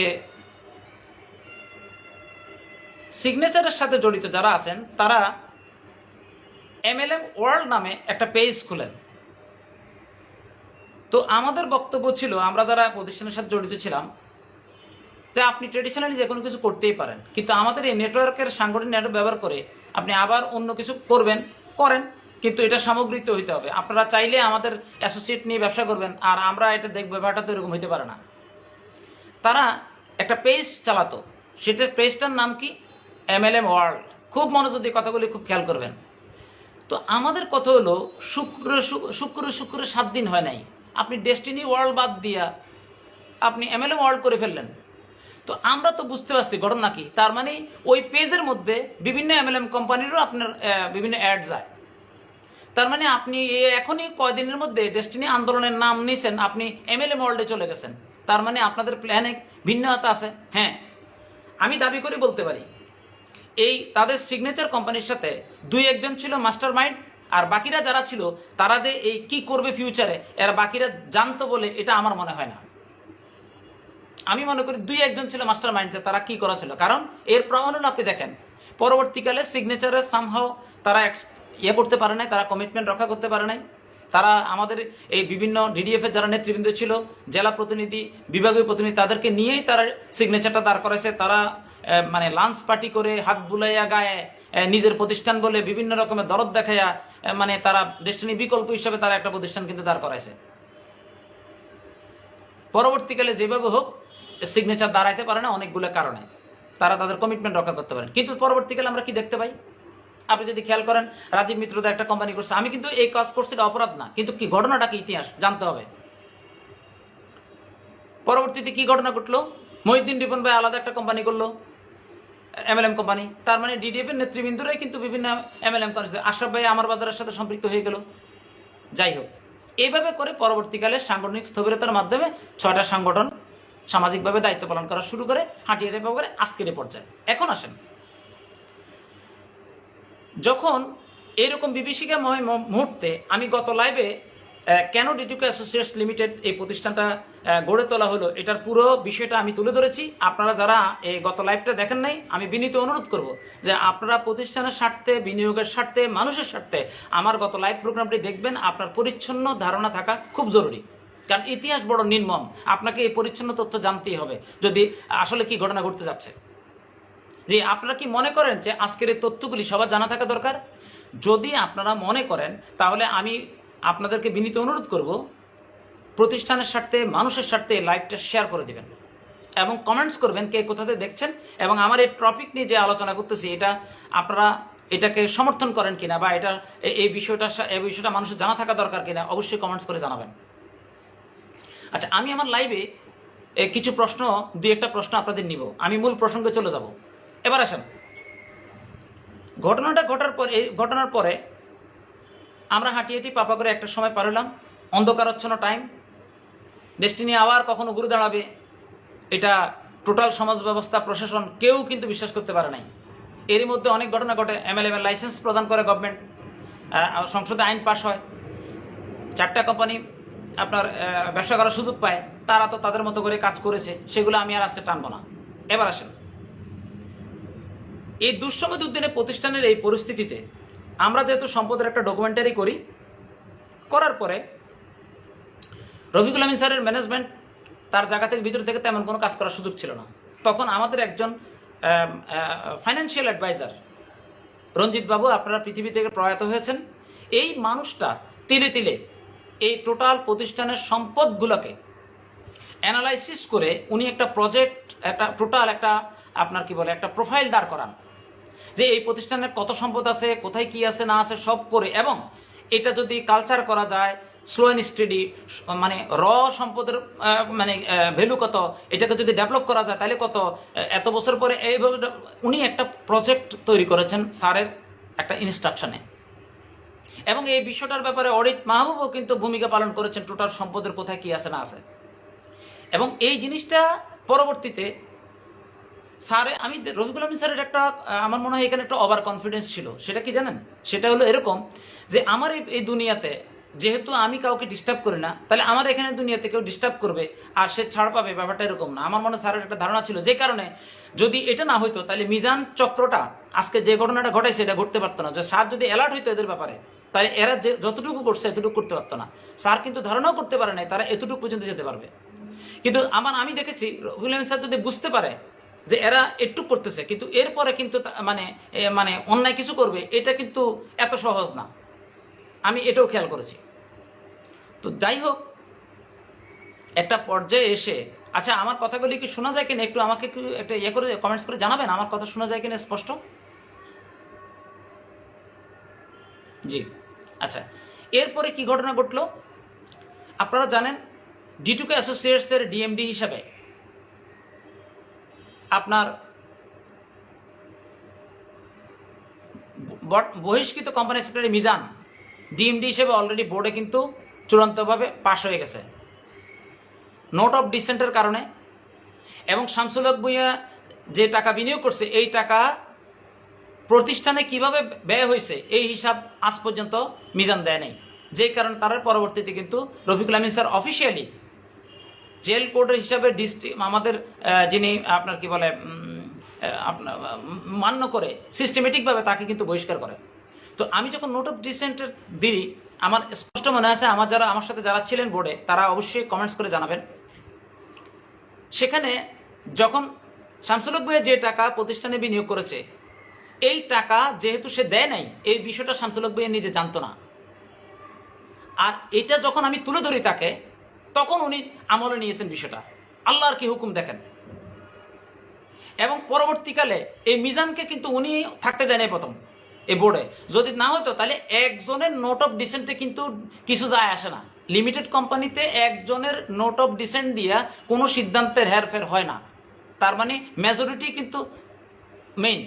সিগনেচারের সাথে জড়িত যারা আছেন তারা MLM ওয়ার্ল্ড নামে একটা পেজ খুলেন। তো আমাদের বক্তব্য ছিল, আমরা যারা প্রতিষ্ঠানের সাথে জড়িত ছিলাম, যে আপনি ট্রেডিশনালি যে কোনো কিছু করতেই পারেন, কিন্তু আমাদের এই নেটওয়ার্কের সাংগঠনিক নেটওয়ার্ক ব্যবহার করে আপনি আবার অন্য কিছু করেন, কিন্তু এটা সামগ্রিক হইতে হবে। আপনারা চাইলে আমাদের অ্যাসোসিয়েট নিয়ে ব্যবসা করবেন আর আমরা এটা দেখব, ব্যাপারটা তো এরকম হইতে পারে না। তারা একটা পেজ চালাতো, সেটার পেজটার নাম কি MLM ওয়ার্ল্ড। খুব মনোযোগ দিয়ে কথাগুলি খুব খেয়াল করবেন। তো আমাদের কথা হলো শুক্র 7 দিন হয় নাই, আপনি ডেস্টিনি ওয়ার্ল্ড বাদ দিয়া আপনি MLM ওয়ার্ল্ড করে ফেললেন। তো আমরা তো বুঝতে পারছি ঘটনা কি। তার মানে ওই পেজের মধ্যে বিভিন্ন MLM কোম্পানিরও আপনার বিভিন্ন অ্যাড যায়। তার মানে আপনি এখনই কয়দিনের মধ্যে ডেস্টিনি আন্দোলনের নাম নিয়েছেন, আপনি MLM ওয়ার্ল্ডে চলে গেছেন। তার মানে আপনাদের প্ল্যানে ভিন্নতা আছে। হ্যাঁ, আমি দাবি করে বলতে পারি এই তাদের সিগনেচার কোম্পানির সাথে 2-1 জন ছিল মাস্টার মাইন্ড, আর বাকিরা যারা ছিল তারা যে এই কি করবে ফিউচারে এরা বাকিরা জানতো বলে এটা আমার মনে হয় না। আমি মনে করি 2-1 জন ছিল মাস্টার মাইন্ড, তারা কি করা ছিল। কারণ এর প্রমাণ হলো আপনি দেখেন পরবর্তীকালে সিগনেচারের সামহাও তারা করতে পারে নাই, তারা কমিটমেন্ট রক্ষা করতে পারে নাই। তারা আমাদের এই বিভিন্ন ডিডিএফ এর যারা নেতৃবৃন্দ ছিল, জেলা প্রতিনিধি, বিভাগীয় প্রতিনিধি, তাদেরকে নিয়েই তারা সিগনেচারটা দাঁড় করাইছে। তারা মানে লাঞ্চ পার্টি করে হাত বুলাইয়া গায়ে নিজের প্রতিষ্ঠান বলে বিভিন্ন রকমের দরদ দেখাইয়া মানে তারা ডেস্টিনি বিকল্প হিসাবে তারা একটা প্রতিষ্ঠান কিন্তু দাঁড় করাইছে। পরবর্তীকালে যেভাবে হোক সিগনেচার দাঁড়াইতে পারে না অনেকগুলো কারণে, তারা তাদের কমিটমেন্ট রক্ষা করতে পারেন। কিন্তু পরবর্তীকালে আমরা কি দেখতে পাই, আপনি যদি খেয়াল করেন রাজীব মিত্রদা একটা কোম্পানি করছে। আমি কিন্তু এই কাজ করছি, এটা অপরাধ না, কিন্তু কি ঘটনাটা কি ইতিহাস জানতে হবে। পরবর্তীতে কি ঘটনা ঘটলো, মহিউদ্দিন রিপন ভাই আলাদা একটা কোম্পানি করলো MLM কোম্পানি। তার মানে ডিডিএফ এর নেতৃবৃন্দরাই কিন্তু বিভিন্ন MLM করেছে। আশরাফ ভাই আমার বাজারের সাথে সম্পৃক্ত হয়ে গেল। যাই হোক, এইভাবে করে পরবর্তীকালে সাংগঠনিক স্থবিরতার মাধ্যমে 6টা সংগঠন সামাজিকভাবে দায়িত্ব পালন করা শুরু করে, হাঁটিয়ে করে আজকের এই পর্যায়ে। এখন আসেন, যখন এরকম বিভীষিকাময় মুহূর্তে আমি গত লাইভে কেন ডিটিউকো অ্যাসোসিয়েটস লিমিটেড এই প্রতিষ্ঠানটা গড়ে তোলা হলো এটার পুরো বিষয়টা আমি তুলে ধরেছি। আপনারা যারা এই গত লাইভটা দেখেন নাই, আমি বিনীত অনুরোধ করব যে আপনারা প্রতিষ্ঠানের স্বার্থে, বিনিয়োগের স্বার্থে, মানুষের স্বার্থে আমার গত লাইভ প্রোগ্রামটি দেখবেন। আপনার পরিচ্ছন্ন ধারণা থাকা খুব জরুরি, কারণ ইতিহাস বড় নির্মম। আপনাকে এই পরিচ্ছন্ন তথ্য জানতেই হবে যদি আসলে কি ঘটনা ঘটতে যাচ্ছে। যে আপনারা কি মনে করেন যে আজকের এই তথ্যগুলি সবার জানা থাকা দরকার? যদি আপনারা মনে করেন তাহলে আমি আপনাদেরকে বিনীত অনুরোধ করব প্রতিষ্ঠানের স্বার্থে, মানুষের স্বার্থে লাইভটা শেয়ার করে দিবেন এবং কমেন্টস করবেন কে কোথাতে দেখছেন এবং আমার এই টপিক নিয়ে যে আলোচনা করতেছি এটা আপনারা এটাকে সমর্থন করেন কিনা বা এটা এই বিষয়টা মানুষের জানা থাকা দরকার কিনা অবশ্যই কমেন্টস করে জানাবেন। আচ্ছা, আমি আমার লাইভে কিছু প্রশ্ন, 2-1টা প্রশ্ন আপনাদের নিব। আমি মূল প্রসঙ্গে চলে যাব। এবার আসেন, ঘটনাটা ঘটার পরে আমরা হাঁটি হাঁটি পাপা করে একটা সময় পার হলাম, অন্ধকারচ্ছন্ন টাইম, ডেস্টিনি আবার কখনো ঘুরে দাঁড়াবে, এটা টোটাল সমাজ ব্যবস্থা প্রশাসন কেউ কিন্তু বিশ্বাস করতে পারে নাই। এরই মধ্যে অনেক ঘটনা ঘটে, এমএলএম লাইসেন্স প্রদান করে গভর্নমেন্ট, সংসদে আইন পাশ হয়, 4টা কোম্পানি আপনার ব্যবসা করার সুযোগ পায়, তারা তো তাদের মতো করে কাজ করেছে, সেগুলো আমি আর আজকে টানবো না। এবার আসেন, এই দুঃসময় দুর্দিনে প্রতিষ্ঠানের এই পরিস্থিতিতে আমরা যেহেতু সম্পদের একটা ডকুমেন্টারি করি, করার পরে রফিকুল আমিন স্যারের ম্যানেজমেন্ট তার জায়গা থেকে ভিতর থেকে তেমন কোনো কাজ করার সুযোগ ছিল না। তখন আমাদের একজন ফাইন্যান্সিয়াল অ্যাডভাইজার রঞ্জিত বাবু, আপনারা পৃথিবী থেকে প্রয়াত হয়েছেন, এই মানুষটা তিলে তিলে এই টোটাল প্রতিষ্ঠানের সম্পদগুলোকে অ্যানালাইসিস করে উনি একটা প্রজেক্ট, একটা টোটাল একটা আপনার কি বলে একটা প্রোফাইল দাঁড় করান, যে এই প্রতিষ্ঠানের কত সম্পদ আছে, কোথায় কি আছে না আছে সব করে, এবং এটা যদি কালচার করা যায়, স্লো অ্যান্ড স্টেডি, মানে সম্পদের মানে ভ্যালু কত, এটাকে যদি ডেভেলপ করা যায় তাহলে কত, এত বছর পরে এইভাবে উনি একটা প্রজেক্ট তৈরি করেছেন স্যারের একটা ইনস্ট্রাকশনে। এবং এই বিষয়টার ব্যাপারে অডিট মাহবুবও কিন্তু ভূমিকা পালন করেছেন, টোটাল সম্পদের কোথায় কি আছে না আছে। এবং এই জিনিসটা পরবর্তীতে স্যারে, আমি রফিকুল আমিন স্যারের একটা আমার মনে হয় এখানে একটা ওভার কনফিডেন্স ছিল। সেটা কি জানেন? সেটা হলো এরকম যে আমার এই দুনিয়াতে যেহেতু আমি কাউকে ডিস্টার্ব করি না, তাহলে আমার এখানে দুনিয়াতে কেউ ডিস্টার্ব করবে আর সে ছাড় পাবে, ব্যাপারটা এরকম না। আমার মনে স্যারের একটা ধারণা ছিল, যে কারণে যদি এটা না হইতো তাহলে মিজান চক্রটা আজকে যে ঘটনাটা ঘটাইছে এটা ঘটতে পারতো না। যে স্যার যদি অ্যালার্ট হইতো এদের ব্যাপারে, তাহলে এরা যে যতটুকু করছে এতটুকু করতে পারতো না। স্যার কিন্তু ধারণাও করতে পারে নাই তারা এতটুকু পর্যন্ত যেতে পারবে। কিন্তু আমি দেখেছি রফিকুল আমিন স্যার যদি বুঝতে পারে যে এরা একটু করতেছে, কিন্তু এরপরে কিন্তু মানে অন্যায় কিছু করবে, এটা কিন্তু এত সহজ না। আমি এটাও খেয়াল করেছি। তো যাই হোক, একটা পর্যায়ে এসে, আচ্ছা আমার কথাগুলি কি শোনা যায় কিনা একটু আমাকে একটু একটা ইয়ে করে কমেন্টস করে জানাবেন, আমার কথা শোনা যায় কিনা স্পষ্ট? জি, আচ্ছা। এরপরে কি ঘটনা ঘটলো আপনারা জানেন, ডিটুকে অ্যাসোসিয়েটস এর ডিএমডি হিসাবে আপনার বহিষ্কৃত কোম্পানি সেক্রেটারি মিজান ডিএমডি হিসেবে অলরেডি বোর্ডে কিন্তু চূড়ান্তভাবে পাশ হয়ে গেছে নোট অফ ডিসেন্টের কারণে। এবং শামসুল হক ভূঁইয়া যে টাকা বিনিয়োগ করছে, এই টাকা প্রতিষ্ঠানে কিভাবে ব্যয় হয়েছে এই হিসাব আজ পর্যন্ত মিজান দেয় নাই, যেই কারণে তার পরবর্তীতে কিন্তু রফিকুল আমিন স্যার অফিসিয়ালি জেল কোডের হিসাবে আমাদের যিনি আপনার কি বলে আপনার মান্য করে সিস্টেমেটিকভাবে তাকে কিন্তু বহিষ্কার করে। তো আমি যখন নোট অফ ডিসেন্টের দিই, আমার স্পষ্ট মনে আছে, আমার সাথে যারা ছিলেন বোর্ডে তারা অবশ্যই কমেন্টস করে জানাবেন। সেখানে যখন শামসুল হক ভূঁইয়া যে টাকা প্রতিষ্ঠানে বিনিয়োগ করেছে, এই টাকা যেহেতু সে দেয় নাই, এই বিষয়টা শামসুল হক ভূঁইয়া নিজে জানতো না। আর এটা যখন আমি তুলে ধরি তাকে, তখন উনি আমলে নিয়েছেন বিষয়টা। আল্লাহর কি হুকুম দেখেন। এবং পরবর্তীকালে এই মিজানকে কিন্তু উনি থাকতে দেন প্রথম এই বোর্ডে। যদি না হতো তাহলে একজনের নোট অফ ডিসেন্টে কিন্তু কিছু যায় আসে না। লিমিটেড কোম্পানিতে একজনের নোট অফ ডিসেন্ট দিয়া কোনো সিদ্ধান্তের হেরফের হয় না। তার মানে মেজরিটি কিন্তু মেইন।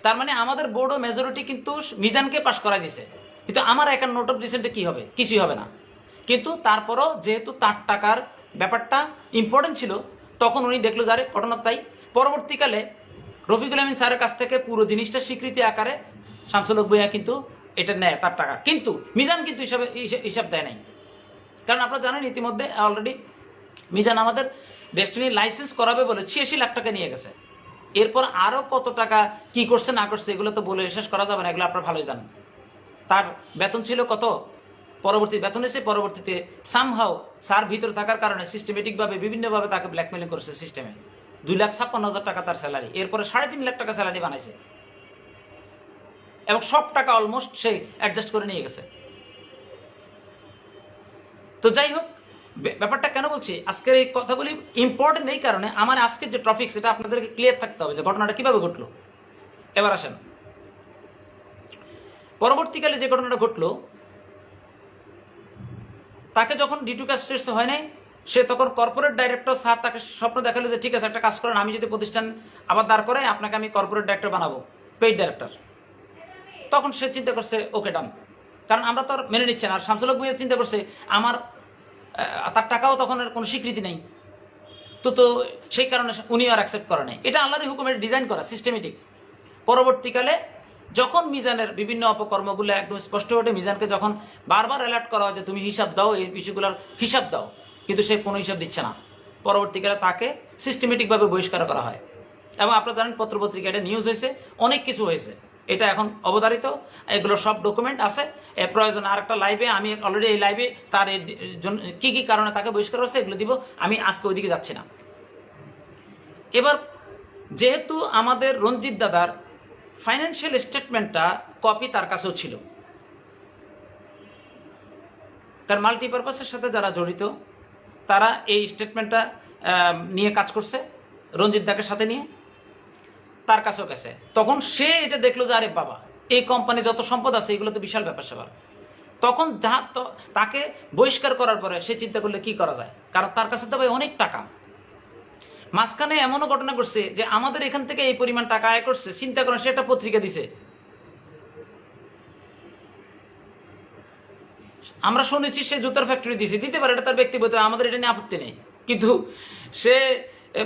তার মানে আমাদের বোর্ডও মেজরিটি কিন্তু মিজানকে পাশ করা দিছে, কিন্তু আমার একার নোট অফ ডিসেন্টে কি হবে? কিছুই হবে না। কিন্তু তারপরও যেহেতু তার টাকার ব্যাপারটা ইম্পর্টেন্ট ছিল, তখন উনি দেখলো যারে ঘটনা তাই। পরবর্তীকালে রফিকুল আমিন স্যারের কাছ থেকে পুরো জিনিসটা স্বীকৃতি আকারে শামসুল হক ভূঁইয়া কিন্তু এটা নেয় তার টাকা, কিন্তু মিজান কিন্তু হিসাব দেয় নাই। কারণ আপনারা জানেন ইতিমধ্যে অলরেডি মিজান আমাদের ডেস্টিনি লাইসেন্স করাবে বলে 86 লাখ টাকা নিয়ে গেছে। এরপর আরও কত টাকা কি করছে না করছে এগুলো তো বলে শেষ করা যাবে না, এগুলো আপনারা ভালোই জানেন। তার বেতন ছিল কত, পরবর্তী বেতন এসে পরবর্তীতে সামহাও স্যার ভিতরে থাকার কারণে সিস্টেমেটিকভাবে বিভিন্নভাবে তাকে ব্ল্যাকমেলিং করেছে সিস্টেমে। 2,56,000 টাকা তার স্যালারি, এরপরে 3.5 লাখ টাকা স্যালারি বানাইছে এবং সব টাকা অলমোস্ট সেই অ্যাডজাস্ট করে নিয়ে গেছে। তো যাই হোক, ব্যাপারটা কেন বলছি, আজকের এই কথাগুলি ইম্পর্টেন্ট এই কারণে, আমার আজকের যে টপিক সেটা আপনাদেরকে ক্লিয়ার থাকতে হবে যে ঘটনাটা কিভাবে ঘটলো। এবার আসেন, পরবর্তীকালে যে ঘটনাটা ঘটলো, তাকে যখন ডিটু কাস্টেস হয় নাই, সে তখন কর্পোরেট ডাইরেক্টর স্যার তাকে স্বপ্ন দেখালো যে ঠিক আছে একটা কাজ করেন, আমি যদি প্রতিষ্ঠান আবার দাঁড় করাই আপনাকে আমি কর্পোরেট ডাইরেক্টর বানাবো, পেইড ডাইরেক্টর। তখন সে চিন্তা করছে ওকে ডান, কারণ আমরা তো আর মেনে নিচ্ছি না। আর শামসুল হক ভূঁইয়া চিন্তা করছে আমার তার টাকাও তখন আর কোনো স্বীকৃতি নেই, তো সেই কারণে উনি আর অ্যাকসেপ্ট করে নাই। এটা আল্লাহর হুকুমের ডিজাইন করা, সিস্টেমেটিক। পরবর্তীকালে যখন মিজানের বিভিন্ন অপকর্মগুলো একদম স্পষ্ট ওঠে, মিজানকে যখন বারবার অ্যালার্ট করা হয় যে তুমি হিসাব দাও, এই বিষয়গুলোর হিসাব দাও, কিন্তু সে কোনো হিসাব দিচ্ছে না, পরবর্তীকালে তাকে সিস্টেমেটিকভাবে বহিষ্কার করা হয়। এবং আপনারা জানেন পত্রপত্রিকা এটা নিউজ হয়েছে, অনেক কিছু হয়েছে, এটা এখন অবধারিত, এগুলো সব ডকুমেন্ট আছে। প্রয়োজন আর একটা লাইভে, আমি অলরেডি এই লাইভে তার কি কি কারণে তাকে বহিষ্কার হচ্ছে এগুলো দিব, আমি আজকে ওইদিকে যাচ্ছি না। এবার যেহেতু আমাদের রঞ্জিত দাদার ফাইন্যান্সিয়াল স্টেটমেন্টটা কপি তার কাছেও ছিল, কারণ মাল্টিপারপাসের সাথে যারা জড়িত তারা এই স্টেটমেন্টটা নিয়ে কাজ করছে, রঞ্জিত দাকে সাথে নিয়ে তার কাছেও গেছে। তখন সে এটা দেখলো যে আরে বাবা, এই কোম্পানি যত সম্পদ আছে এগুলো তো বিশাল ব্যাপার স্যাপার। তখন তাকে বহিষ্কার করার পরে সে চিন্তা করলে কি করা যায়, কারণ তার কাছে তো ভাই অনেক টাকা। মাঝখানে এমনও ঘটনা ঘটছে যে আমাদের এখান থেকে এই পরিমাণ টাকা আয় করছে, চিন্তা করেন, সে একটা পত্রিকা দিছে, আমরা শুনেছি সে জুতার ফ্যাক্টরি দিছে, দিতে পারে, এটা তার ব্যক্তিগত, আমাদের এটা নিয়ে আপত্তি নেই, কিন্তু সে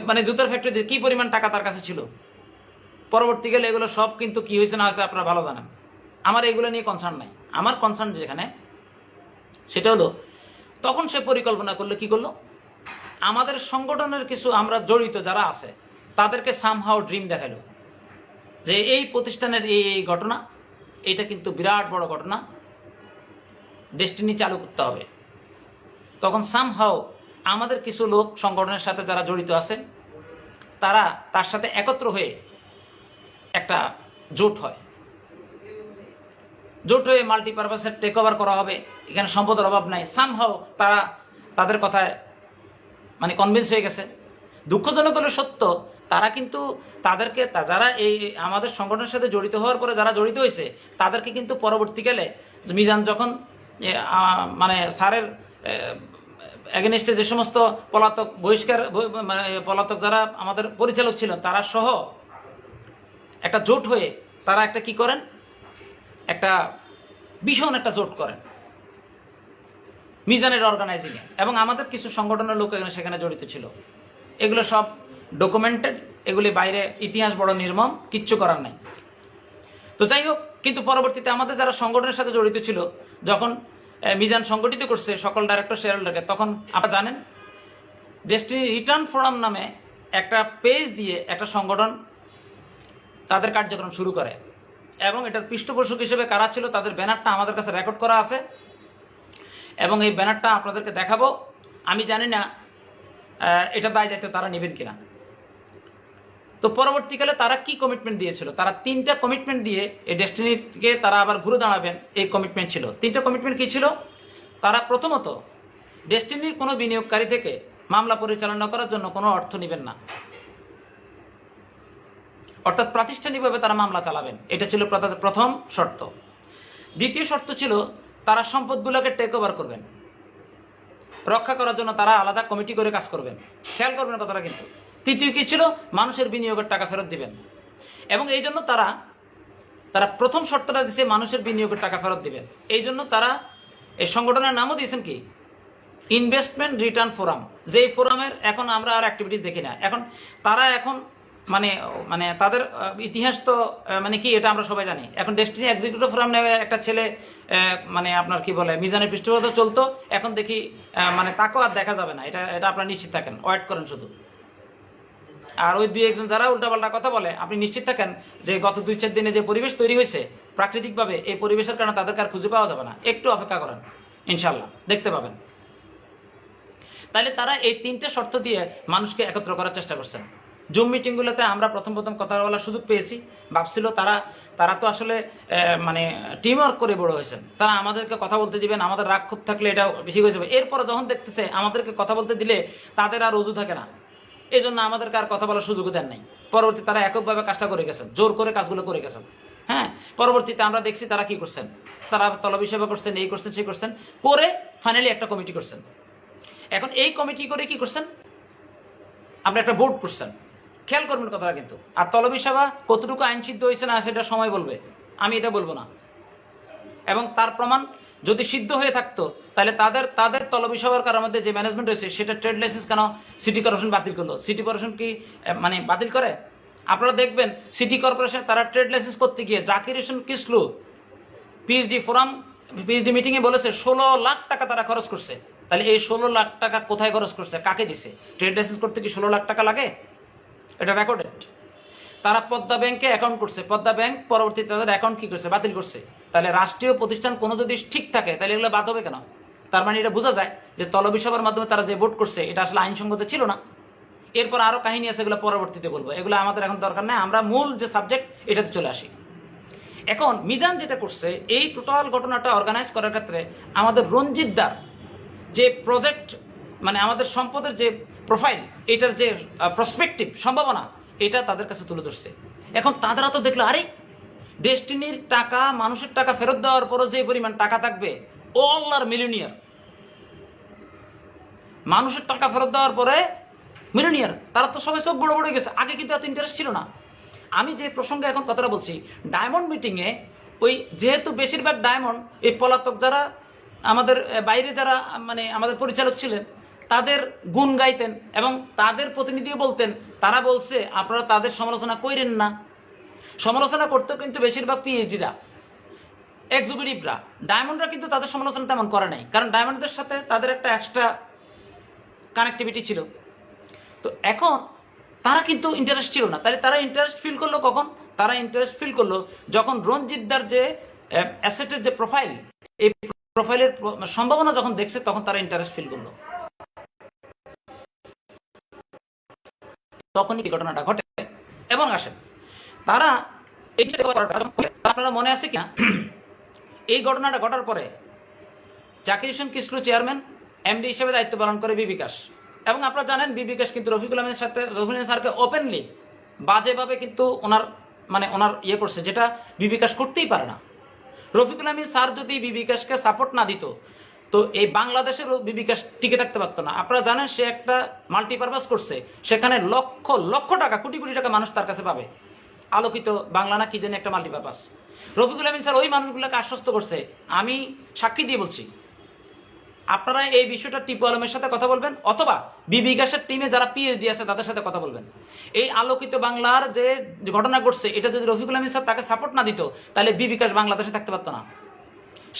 মানে জুতার ফ্যাক্টরি দিয়ে কি পরিমাণ টাকা তার কাছে ছিল। পরবর্তীকালে এগুলো সব কিন্তু কি হয়েছে না হয়েছে আপনারা ভালো জানেন। আমার এগুলো নিয়ে কনসার্ন নাই, আমার কনসার্ন যেখানে সেটা হলো তখন সে পরিকল্পনা করলো, কি করলো, আমাদের সংগঠনের কিছু আমরা জড়িত যারা আছে তাদেরকে সামহাও ড্রিম দেখালো যে এই প্রতিষ্ঠানের এই ঘটনা, এটা কিন্তু বিরাট বড় ঘটনা, ডেস্টিনি চালু করতে হবে। তখন সামহাও আমাদের কিছু লোক সংগঠনের সাথে যারা জড়িত আছে তারা তার সাথে একত্র হয়ে একটা জোট হয়, জোট হয়ে মাল্টিপারপাসের টেক ওভার করা হবে, এখানে সম্পদের অভাব নাই। সামহাও তারা তাদের কথায় মানে কনভিন্স হয়ে গেছে। দুঃখজনক হলো সত্য, তারা কিন্তু তাদেরকে যারা এই আমাদের সংগঠনের সাথে জড়িত হওয়ার পরে যারা জড়িত হয়েছে তাদেরকে কিন্তু পরবর্তীকালে মিজান যখন মানে স্যারের এগেনস্টে যে সমস্ত পলাতক বহিষ্কার মানে পলাতক যারা আমাদের পরিচালক ছিলেন তারা সহ একটা জোট হয়ে তারা একটা কি করেন, একটা ভীষণ একটা জোট করেন মিজানের অর্গানাইজিংয়ে, এবং আমাদের কিছু সংগঠনের লোক এখানে সেখানে জড়িত ছিল। এগুলো সব ডকুমেন্টেড, এগুলি বাইরে ইতিহাস বড় নির্মম, কিচ্ছু করার নাই। তো যাই হোক, কিন্তু পরবর্তীতে আমাদের যারা সংগঠনের সাথে জড়িত ছিল, যখন মিজান সংগঠিত করছে সকল ডাইরেক্টর শেয়ারহোল্ডারকে, তখন আপনারা জানেন ডেস্টিনি রিটার্ন ফোরাম নামে একটা পেজ দিয়ে একটা সংগঠন তাদের কার্যক্রম শুরু করে, এবং এটার পৃষ্ঠপোষক হিসেবে কারা ছিল তাদের ব্যানারটা আমাদের কাছে রেকর্ড করা আছে, এবং এই ব্যানারটা আপনাদেরকে দেখাবো। আমি জানি না এটা দায় দায়িত্ব তারা নেবেন কিনা। তো পরবর্তীকালে তারা কি কমিটমেন্ট দিয়েছিল, তারা 3টা কমিটমেন্ট দিয়ে এই ডেস্টিনিকে তারা আবার ঘুরে দাঁড়াবেন, এই কমিটমেন্ট ছিল। 3টা কমিটমেন্ট কি ছিল? তারা প্রথমত ডেস্টিনির কোনো বিনিয়োগকারী থেকে মামলা পরিচালনা করার জন্য কোনো অর্থ নেবেন না, অর্থাৎ প্রাতিষ্ঠানিকভাবে তারা মামলা চালাবেন, এটা ছিল প্রথম শর্ত। দ্বিতীয় শর্ত ছিল তারা সম্পদগুলোকে টেক ওভার করবেন, রক্ষা করার জন্য তারা আলাদা কমিটি করে কাজ করবেন, খেয়াল করবেন কথাটা কিন্তু। তৃতীয় কি ছিল? মানুষের বিনিয়োগের টাকা ফেরত দিবেন, এবং এই জন্য তারা প্রথম শর্তটা দিয়েছে মানুষের বিনিয়োগের টাকা ফেরত দিবেন। এই জন্য তারা এই সংগঠনের নামও দিয়েছেন কি, ইনভেস্টমেন্ট রিটার্ন ফোরাম। যেই ফোরামের এখন আমরা আর অ্যাক্টিভিটিস দেখি না, এখন তারা এখন মানে তাদের ইতিহাস তো মানে কি এটা আমরা সবাই জানি। এখন ডেস্টিনি এক্সিকিউটিভ ফোরাম নেওয়া একটা ছেলে মানে আপনার কি বলে মিজানের পৃষ্ঠপোষকতা চলতো, এখন দেখি মানে তাকেও আর দেখা যাবে না, এটা আপনারা নিশ্চিত থাকেন, ওয়েট করেন শুধু। আর ওই 2-1 জন যারা উল্টাপাল্টা কথা বলে, আপনি নিশ্চিত থাকেন যে গত 2-4 দিনে যে পরিবেশ তৈরি হয়েছে প্রাকৃতিকভাবে, এই পরিবেশের কারণে তাদেরকে আর খুঁজে পাওয়া যাবে না। একটু অপেক্ষা করেন, ইনশাল্লাহ দেখতে পাবেন। তাহলে তারা এই 3টে শর্ত দিয়ে মানুষকে একত্র করার চেষ্টা করছেন। জুম মিটিংগুলোতে আমরা প্রথম কথা বলার সুযোগ পেয়েছি, ভাবছিল তারা তো আসলে মানে টিম ওয়ার্ক করে বড় হয়েছেন, তারা আমাদেরকে কথা বলতে দিবেন, আমাদের রাগ খুব থাকলে এটা বেশি হয়ে যাবে। এরপরে যখন দেখতেছে আমাদেরকে কথা বলতে দিলে তাদের আর অজু থাকে না, এই জন্য আমাদেরকে আর কথা বলার সুযোগ দেন নাই। পরবর্তী তারা এককভাবে কাজটা করে গেছেন, জোর করে কাজগুলো করে গেছেন। হ্যাঁ, পরবর্তীতে আমরা দেখছি তারা কি করছেন, তারা তলবি সেবা করছেন, এই করছেন সেই করছেন, করে ফাইনালি একটা কমিটি করছেন। এখন এই কমিটি করে কি করছেন, আপনি একটা বোর্ড করছেন, খেয়াল করবেন কথাটা কিন্তু। আর তলবি সেবা কতটুকু আইন সিদ্ধ হয়েছে না সেটা সময় বলবে, আমি এটা বলবো না। এবং তার প্রমাণ যদি সিদ্ধ হয়ে থাকতো তাহলে তাদের তলবি সরকারের মধ্যে যে ম্যানেজমেন্ট রয়েছে সেটা ট্রেড লাইসেন্স কেন সিটি কর্পোরেশন বাতিল করলো? সিটি কর্পোরেশন কি মানে বাতিল করে? আপনারা দেখবেন সিটি কর্পোরেশন তারা ট্রেড লাইসেন্স করতে গিয়ে জাকির হোসেন কিসলু পিএইচডি মিটিংয়ে বলেছে 16 লাখ টাকা তারা খরচ করছে। তাহলে এই 16 লাখ টাকা কোথায় খরচ করছে, কাকে দিছে? ট্রেড লাইসেন্স করতে কি 16 লাখ টাকা লাগে? এটা রেকর্ডেড। তারা পদ্মা ব্যাংকে অ্যাকাউন্ট করছে, পদ্মা ব্যাংক পরবর্তীতে তাদের অ্যাকাউন্ট কি করছে, বাতিল করছে। তাহলে রাষ্ট্রীয় প্রতিষ্ঠান কোনো যদি ঠিক থাকে তাহলে এগুলো বাদ হবে কেন? তার মানে এটা বোঝা যায় যে তলবি সভার মাধ্যমে তারা যে ভোট করছে এটা আসলে আইনসঙ্গত ছিল না। এরপর আরো কাহিনী আছে, এগুলো পরবর্তীতে বলবো, এগুলো আমাদের এখন দরকার নেই। আমরা মূল যে সাবজেক্ট এটাতে চলে আসি। এখন মিজান যেটা করছে, এই টোটাল ঘটনাটা অর্গানাইজ করার ক্ষেত্রে আমাদের রঞ্জিতদার যে প্রজেক্ট, মানে আমাদের সম্পদের যে প্রোফাইল, এটার যে প্রসপেক্টিভ সম্ভাবনা, এটা তাদের কাছে তুলে ধরছে। এখন তারা তো দেখলো, আরে ডেস্টিনির টাকা, মানুষের টাকা ফেরত দেওয়ার পরও যে পরিমাণ টাকা থাকবে, অল আর মিলিনিয়ার। মানুষের টাকা ফেরত দেওয়ার পরে মিলিনিয়ার, তারা তো সবাই সব বড় বড় হয়ে গেছে। আগে কিন্তু এত ইন্টারেস্ট ছিল না। আমি যে প্রসঙ্গে এখন কথাটা বলছি, ডায়মন্ড মিটিংয়ে ওই যেহেতু বেশিরভাগ ডায়মন্ড এই পলাতক যারা আমাদের বাইরে যারা মানে আমাদের পরিচালক ছিলেন তাদের গুণ গাইতেন এবং তাদের প্রতিনিধিও বলতেন, তারা বলছে আপনারা তাদের সমালোচনা করেন না। সমালোচনা করতেও কিন্তু বেশিরভাগ পিএইচডিরা, এক্সিকিউটিভরা, ডায়মন্ডরা কিন্তু তাদের সমালোচনা তেমন করে নাই, কারণ ডায়মন্ডদের সাথে তাদের একটা এক্সট্রা কানেক্টিভিটি ছিল। তো এখন তারা কিন্তু ইন্টারেস্ট ছিল না। তাহলে তারা ইন্টারেস্ট ফিল করলো কখন? তারা ইন্টারেস্ট ফিল করলো যখন রঞ্জিতদার যে অ্যাসেটের যে প্রোফাইল, এই প্রোফাইলের সম্ভাবনা যখন দেখছে তখন তারা ইন্টারেস্ট ফিল করলো। তখনই এই ঘটনাটা ঘটে। এবং আসেন তারা আপনারা মনে আছে কিনা, এই ঘটনাটা ঘটার পরে জাকির হোসেন কিসলু চেয়ারম্যান এমডি হিসেবে দায়িত্ব পালন করে বিবিকাশ। এবং আপনারা জানেন বিবিকাশ কিন্তু রফিকুল আহমেদের সাথে, রফিকুল আহমেদ স্যারকে ওপেনলি বাজেভাবে কিন্তু ওনার ইয়ে করছে, যেটা বিবিকাশ করতেই পারে না। রফিকুল আহমেদ স্যার যদি বিবিকাশকে সাপোর্ট না দিত তো এই বাংলাদেশের বিবিকাশ টিকে থাকতে পারতো না। আপনারা জানেন সে একটা মাল্টিপারপাস করছে, সেখানে লক্ষ লক্ষ টাকা, কোটি কোটি টাকা মানুষ তার কাছে পাবে। আলোকিত বাংলা না কি জানি একটা মাল্টিপারপাস। রফিকুল আহমেদ স্যার ওই মানুষগুলোকে আশ্বস্ত করছে, আমি সাক্ষী দিয়ে বলছি, আপনারা এই বিষয়টা টিপু আলমের সাথে কথা বলবেন অথবা বিবিকাশের টিমে যারা পিএইচডি আছে তাদের সাথে কথা বলবেন। এই আলোকিত বাংলার যে ঘটনা ঘটছে এটা যদি রফিকুল আহমেদ স্যার তাকে সাপোর্ট না দিত তাহলে বিবিকাশ বাংলাদেশে থাকতে পারতো না।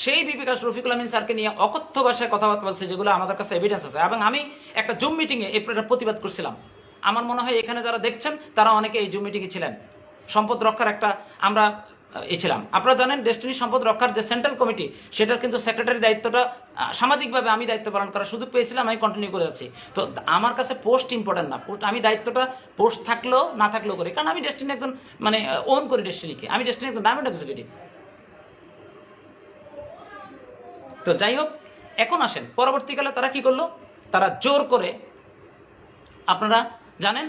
সেই বিবিকাশ রফিকুল আহমেদ স্যারকে নিয়ে অকথ্য ভাষায় কথাবার্তা বলছে, যেগুলো আমাদের কাছে এভিডেন্স আছে। এবং আমি একটা জুম মিটিংয়ে এই প্রতিবাদ করছিলাম। আমার মনে হয় এখানে যারা দেখছেন তারা অনেকে এই জুম মিটিংয়ে ছিলেন। সম্পদ রক্ষার একটা আমরা ছিলাম। আপনারা জানেন ডেস্টিনি সম্পদ রক্ষার যে সেন্ট্রাল কমিটি, সেটার কিন্তু সেক্রেটারি দায়িত্বটা সামাজিকভাবে আমি দায়িত্ব পালন করার সুযোগ পেয়েছিলাম, আমি কন্টিনিউ করে যাচ্ছি। তো আমার কাছে পোস্ট ইম্পর্টেন্ট না, পোস্ট আমি দায়িত্বটা পোস্ট থাকলেও না থাকলেও করি, কারণ আমি ডেস্টিনি একজন মানে ওন করি ডেস্টিনিকে, আমি ডেস্টিনি একজন ডায়মন্ড এক্সিকিউটিভ। তো যাই হোক, এখন আসেন পরবর্তীকালে তারা কি করলো, তারা জোর করে, আপনারা জানেন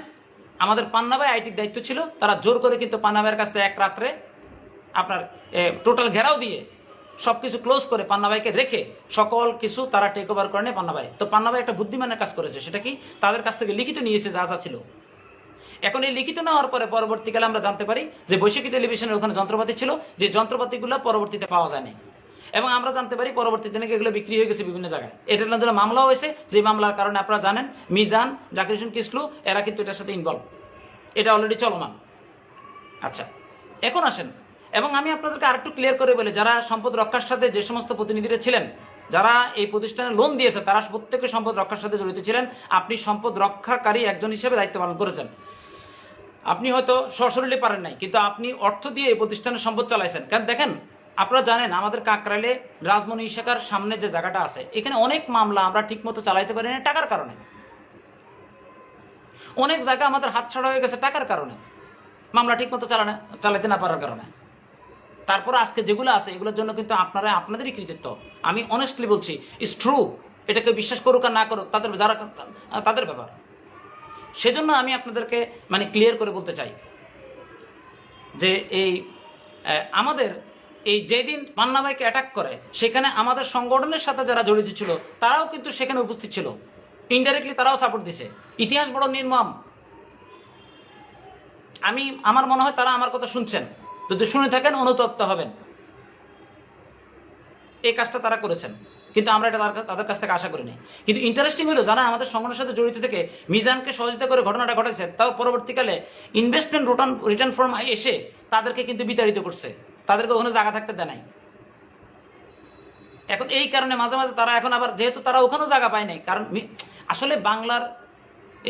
আমাদের পান্না ভাই আইটির দায়িত্ব ছিল, তারা জোর করে কিন্তু পান্না ভাইয়ের কাছ থেকে এক রাত্রে আপনার টোটাল ঘেরাও দিয়ে সবকিছু ক্লোজ করে পান্না ভাইকে রেখে সকল কিছু তারা টেক ওভার করে নেয় পান্না ভাই। তো পান্না ভাই একটা বুদ্ধিমানের কাজ করেছে, সেটা কি, তাদের কাছ থেকে লিখিত নিয়েছে যা যা ছিল। এখন এই লিখিত নেওয়ার পরে পরবর্তীকালে আমরা জানতে পারি যে বৈশাখী টেলিভিশনের ওখানে যন্ত্রপাতি ছিল, যে যন্ত্রপাতিগুলো পরবর্তীতে পাওয়া যায়নি। এবং আমরা জানতে পারি পরবর্তীতে নাকি এগুলো বিক্রি হয়ে গেছে বিভিন্ন জায়গায়। এটার জন্য মামলাও হয়েছে, যে মামলার কারণে আপনারা জানেন মিজান, জাকির হোসেন কিসলু এরা কিন্তু এটার সাথে ইনভলভ, এটা অলরেডি চলমান। আচ্ছা, এখন আসেন, এবং আমি আপনাদেরকে আরেকটু ক্লিয়ার করে বলি, যারা সম্পদ রক্ষার সাথে যে সমস্ত প্রতিনিধিরা ছিলেন, যারা এই প্রতিষ্ঠানে লোন দিয়েছে, তারা প্রত্যেকে সম্পদ রক্ষার সাথে জড়িত ছিলেন। আপনি সম্পদ রক্ষাকারী একজন হিসেবে দায়িত্ব পালন করেছেন। আপনি হয়তো সশরীরে পারেন নাই, কিন্তু আপনি অর্থ দিয়ে এই প্রতিষ্ঠানের সম্পদ চালাইছেন। কারণ দেখেন, আপনারা জানেন আমাদের কাকরাইলে রাজমণি শাখার সামনে যে জায়গাটা আছে, এখানে অনেক মামলা আমরা ঠিক মতো চালাইতে পারি না টাকার কারণে। অনেক জায়গা আমাদের হাতছাড়া হয়ে গেছে টাকার কারণে, মামলা ঠিক মতো চালাতে না পারার কারণে। তারপরে আজকে যেগুলো আছে এগুলোর জন্য কিন্তু আপনাদেরই কৃতিত্ব। আমি অনেস্টলি বলছি, ইটস ট্রু। এটাকে বিশ্বাস করুক আর না করুক তাদের ব্যাপার। সেজন্য আমি আপনাদেরকে মানে ক্লিয়ার করে বলতে চাই যে এই আমাদের এই যেদিন পান্না ভাইকে অ্যাটাক করে, সেখানে আমাদের সংগঠনের সাথে যারা জড়িত ছিল তারাও কিন্তু সেখানে উপস্থিত ছিল, ইনডাইরেক্টলি তারাও সাপোর্ট দিছে। ইতিহাস বড় নির্মম। আমার মনে হয় তারা আমার কথা শুনছেন, যদি শুনে থাকেন অনুতপ্ত হবেন। এই কাজটা তারা করেছেন, কিন্তু আমরা এটা তাদের কাছ থেকে আশা করিনি। কিন্তু ইন্টারেস্টিং হলো, যারা আমাদের সংগঠনের সাথে জড়িত থেকে মিজানকে সহযোগিতা করে ঘটনাটা ঘটেছে, তাও পরবর্তীকালে ইনভেস্টমেন্ট রিটার্ন ফর্ম এসে তাদেরকে কিন্তু বিতাড়িত করছে, তাদেরকে ওখানে জায়গা থাকতে দেয় নাই। এখন এই কারণে মাঝে মাঝে তারা এখন আবার, যেহেতু তারা ওখানেও জায়গা পায় নাই, কারণ আসলে বাংলার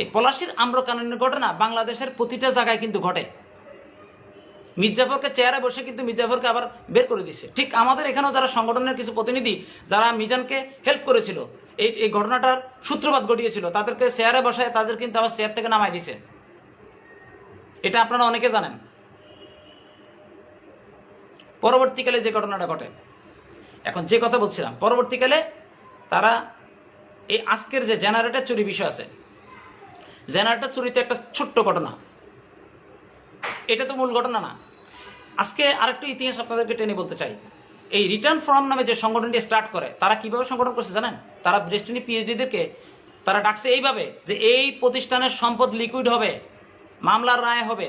এই পলাশির আম্রকাননের ঘটনা বাংলাদেশের প্রতিটা জায়গায় কিন্তু ঘটে। মির্জাফরকে চেয়ারে বসে কিন্তু মির্জাফরকে আবার বের করে দিছে। ঠিক আমাদের এখানেও যারা সংগঠনের কিছু প্রতিনিধি যারা মিজানকে হেল্প করেছিল, এই ঘটনাটার সূত্রপাত ঘটিয়েছিল, তাদেরকে চেয়ারে বসায় তাদের কিন্তু আবার চেয়ার থেকে নামাই দিছে। এটা আপনারা অনেকে জানেন। পরবর্তীকালে যে ঘটনাটা ঘটে, এখন যে কথা বলছিলাম, পরবর্তীকালে তারা এই আজকের যে জেনারেটর চুরি বিষয় আছে, জেনারেটর চুরিতে একটা ছোট্ট ঘটনা, এটা তো মূল ঘটনা না। আজকে আরেকটু ইতিহাস আপনাদেরকে টেনে বলতে চাই। এই রিটার্ন ফর্ম নামে যে সংগঠনটি স্টার্ট করে, তারা কিভাবে সংগঠন করছে জানেন? তারা ডেস্টিনি পিএইচডিদেরকে তারা ডাকছে এইভাবে যে এই প্রতিষ্ঠানের সম্পদ লিকুইড হবে, মামলার রায় হবে,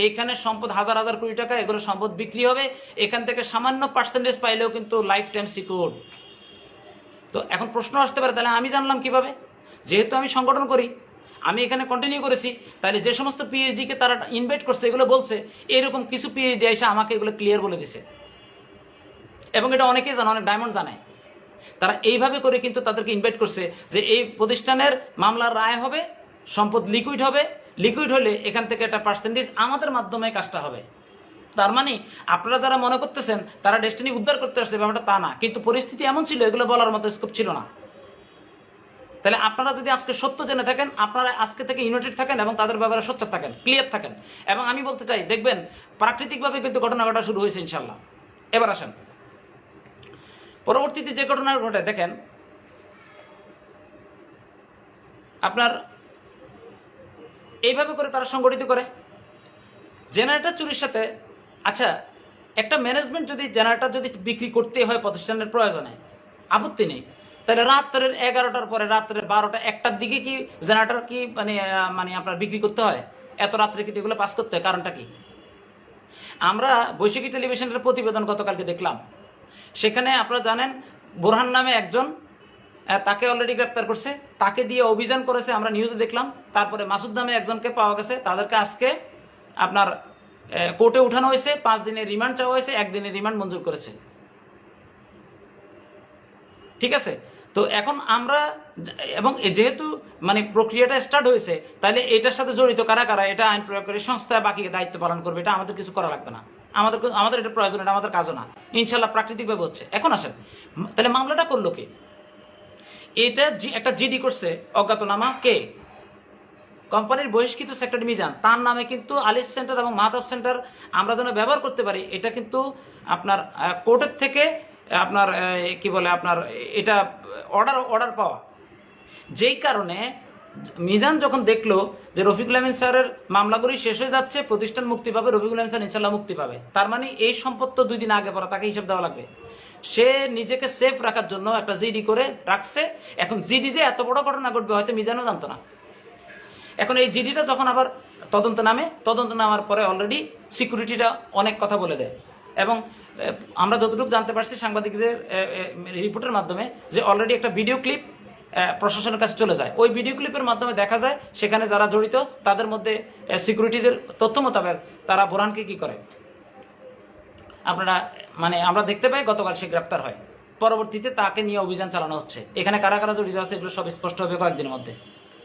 এইখানে সম্পদ হাজার হাজার কোটি টাকা, এগুলো সম্পদ বিক্রি হবে, এখান থেকে সামান্য পার্সেন্টেজ পাইলেও কিন্তু লাইফ টাইম সিকিউর। তো এখন প্রশ্ন আসতে পারে, তাহলে আমি জানলাম কিভাবে? যেহেতু আমি সংগঠন করি, আমি এখানে কন্টিনিউ করেছি, তাহলে যে সমস্ত পিএইচডিকে তারা ইনভাইট করছে, এগুলো বলছে, এরকম কিছু পিএইচডি এসে আমাকে এগুলো ক্লিয়ার বলে দিছে। এবং এটা অনেকেই জানে, অনেক ডায়মন্ড জানে। তারা এইভাবে করে কিন্তু তাদেরকে ইনভাইট করছে যে এই প্রতিষ্ঠানের মামলার রায় হবে, সম্পদ লিকুইড হবে, লিকুইড হলে এখান থেকে একটা পার্সেন্টেজ আমাদের মাধ্যমে কাজটা হবে। তার মানে আপনারা যারা মনে করতেছেন তারা ডেস্টিনি উদ্ধার করতে আসছে, ব্যাপারটা তা না। কিন্তু পরিস্থিতি এমন ছিল, এগুলো বলার মতো স্কোপ ছিল না। তাহলে আপনারা যদি আজকে সত্য জেনে থাকেন, আপনারা আজকে থেকে ইউনাইটেড থাকেন এবং তাদের ব্যাপারে সোচ্চার থাকেন, ক্লিয়ার থাকেন। এবং আমি বলতে চাই, দেখবেন প্রাকৃতিকভাবে কিন্তু ঘটনা ঘটা শুরু হয়েছে ইনশাল্লাহ। এবার আসেন পরবর্তীতে যে ঘটনা ঘটে, দেখেন আপনার এইভাবে করে তারা সংগঠিত করে জেনারেটর চুরির সাথে। আচ্ছা, একটা ম্যানেজমেন্ট যদি জেনারেটর যদি বিক্রি করতে হয় প্রতিষ্ঠানের প্রয়োজনে, আপত্তি নেই, তাহলে রাত্রের 11টার পরে, রাত্রের 12টা 1টার দিকে কি জেনারেটর কি মানে আপনার বিক্রি করতে হয়? এত রাত্রে কিন্তু এগুলো পাস করতে হয়, কারণটা কি? আমরা বৈশাখী টেলিভিশনের প্রতিবেদন গতকালকে দেখলাম, সেখানে আপনারা জানেন বোরহান নামে একজন, তাকে অলরেডি গ্রেপ্তার করছে, তাকে দিয়ে অভিযান করেছে, আমরা নিউজে দেখলাম। তারপরে মাসুদ নামে একজনকে পাওয়া গেছে, তাদেরকে আজকে আপনার কোর্টে উঠানো হয়েছে, 5 দিনের রিমান্ড চাওয়া হয়েছে, 1 দিনের রিমান্ড মঞ্জুর করেছে। ঠিক আছে, তো এখন আমরা, এবং যেহেতু মানে প্রক্রিয়াটা স্টার্ট হয়েছে, তাহলে এটার সাথে জড়িত কারা কারা, এটা আইন প্রয়োগকারী সংস্থা বাকি দায়িত্ব পালন করবে, এটা আমাদের কিছু করা লাগবে না, আমাদের এটা প্রয়োজন, এটা আমাদের কাজও না, ইনশাল্লাহ প্রাকৃতিকভাবে হচ্ছে। এখন আসেন, তাহলে মামলাটা করলো কে? এটা একটা জিডি করছে, অজ্ঞাতনামা কে? কোম্পানির বহিষ্কৃত সেক্রেটারি মিজান, তার নামে কিন্তু আলিস সেন্টার এবং মাধব সেন্টার আমরা যেন ব্যবহার করতে পারি, এটা কিন্তু আপনার কোর্টের থেকে আপনার কি বলে আপনার এটা অর্ডার পাওয়া। যেই কারণে মিজান যখন দেখলো যে রফিকুল আমিন স্যারের মামলাগুলি শেষ হয়ে যাচ্ছে, প্রতিষ্ঠান মুক্তি পাবে, রফিকুল আমিন স্যার ইনশাল্লাহ মুক্তি পাবে, তার মানে এই সম্পদ তো 2 দিন আগে পড়া, তাকে হিসাব দেওয়া লাগবে। সে নিজেকে সেফ রাখার জন্য একটা জিডি করে রাখছে। এখন জিডি যে এত বড় ঘটনা ঘটবে হয়তো মিজানও জানতো না। এখন এই জিডিটা যখন আবার তদন্ত নামার পরে অলরেডি সিকিউরিটিটা অনেক কথা বলে দেয়। এবং আমরা যতটুকু জানতে পারছি সাংবাদিকদের রিপোর্টের মাধ্যমে, যে অলরেডি একটা ভিডিও ক্লিপ প্রশাসনের কাছে চলে যায়। ওই ভিডিও ক্লিপের মাধ্যমে দেখা যায় সেখানে যারা জড়িত তাদের মধ্যে সিকিউরিটিদের তথ্য মোতাবেক তারা বোরহানকে কি করে, আপনারা মানে আমরা দেখতে পাই গতকাল সে গ্রেপ্তার হয়। পরবর্তীতে তাকে নিয়ে অভিযান চালানো হচ্ছে। এখানে কারা কারা জড়িত আছে এগুলো সব স্পষ্ট হবে কয়েকদিনের মধ্যে।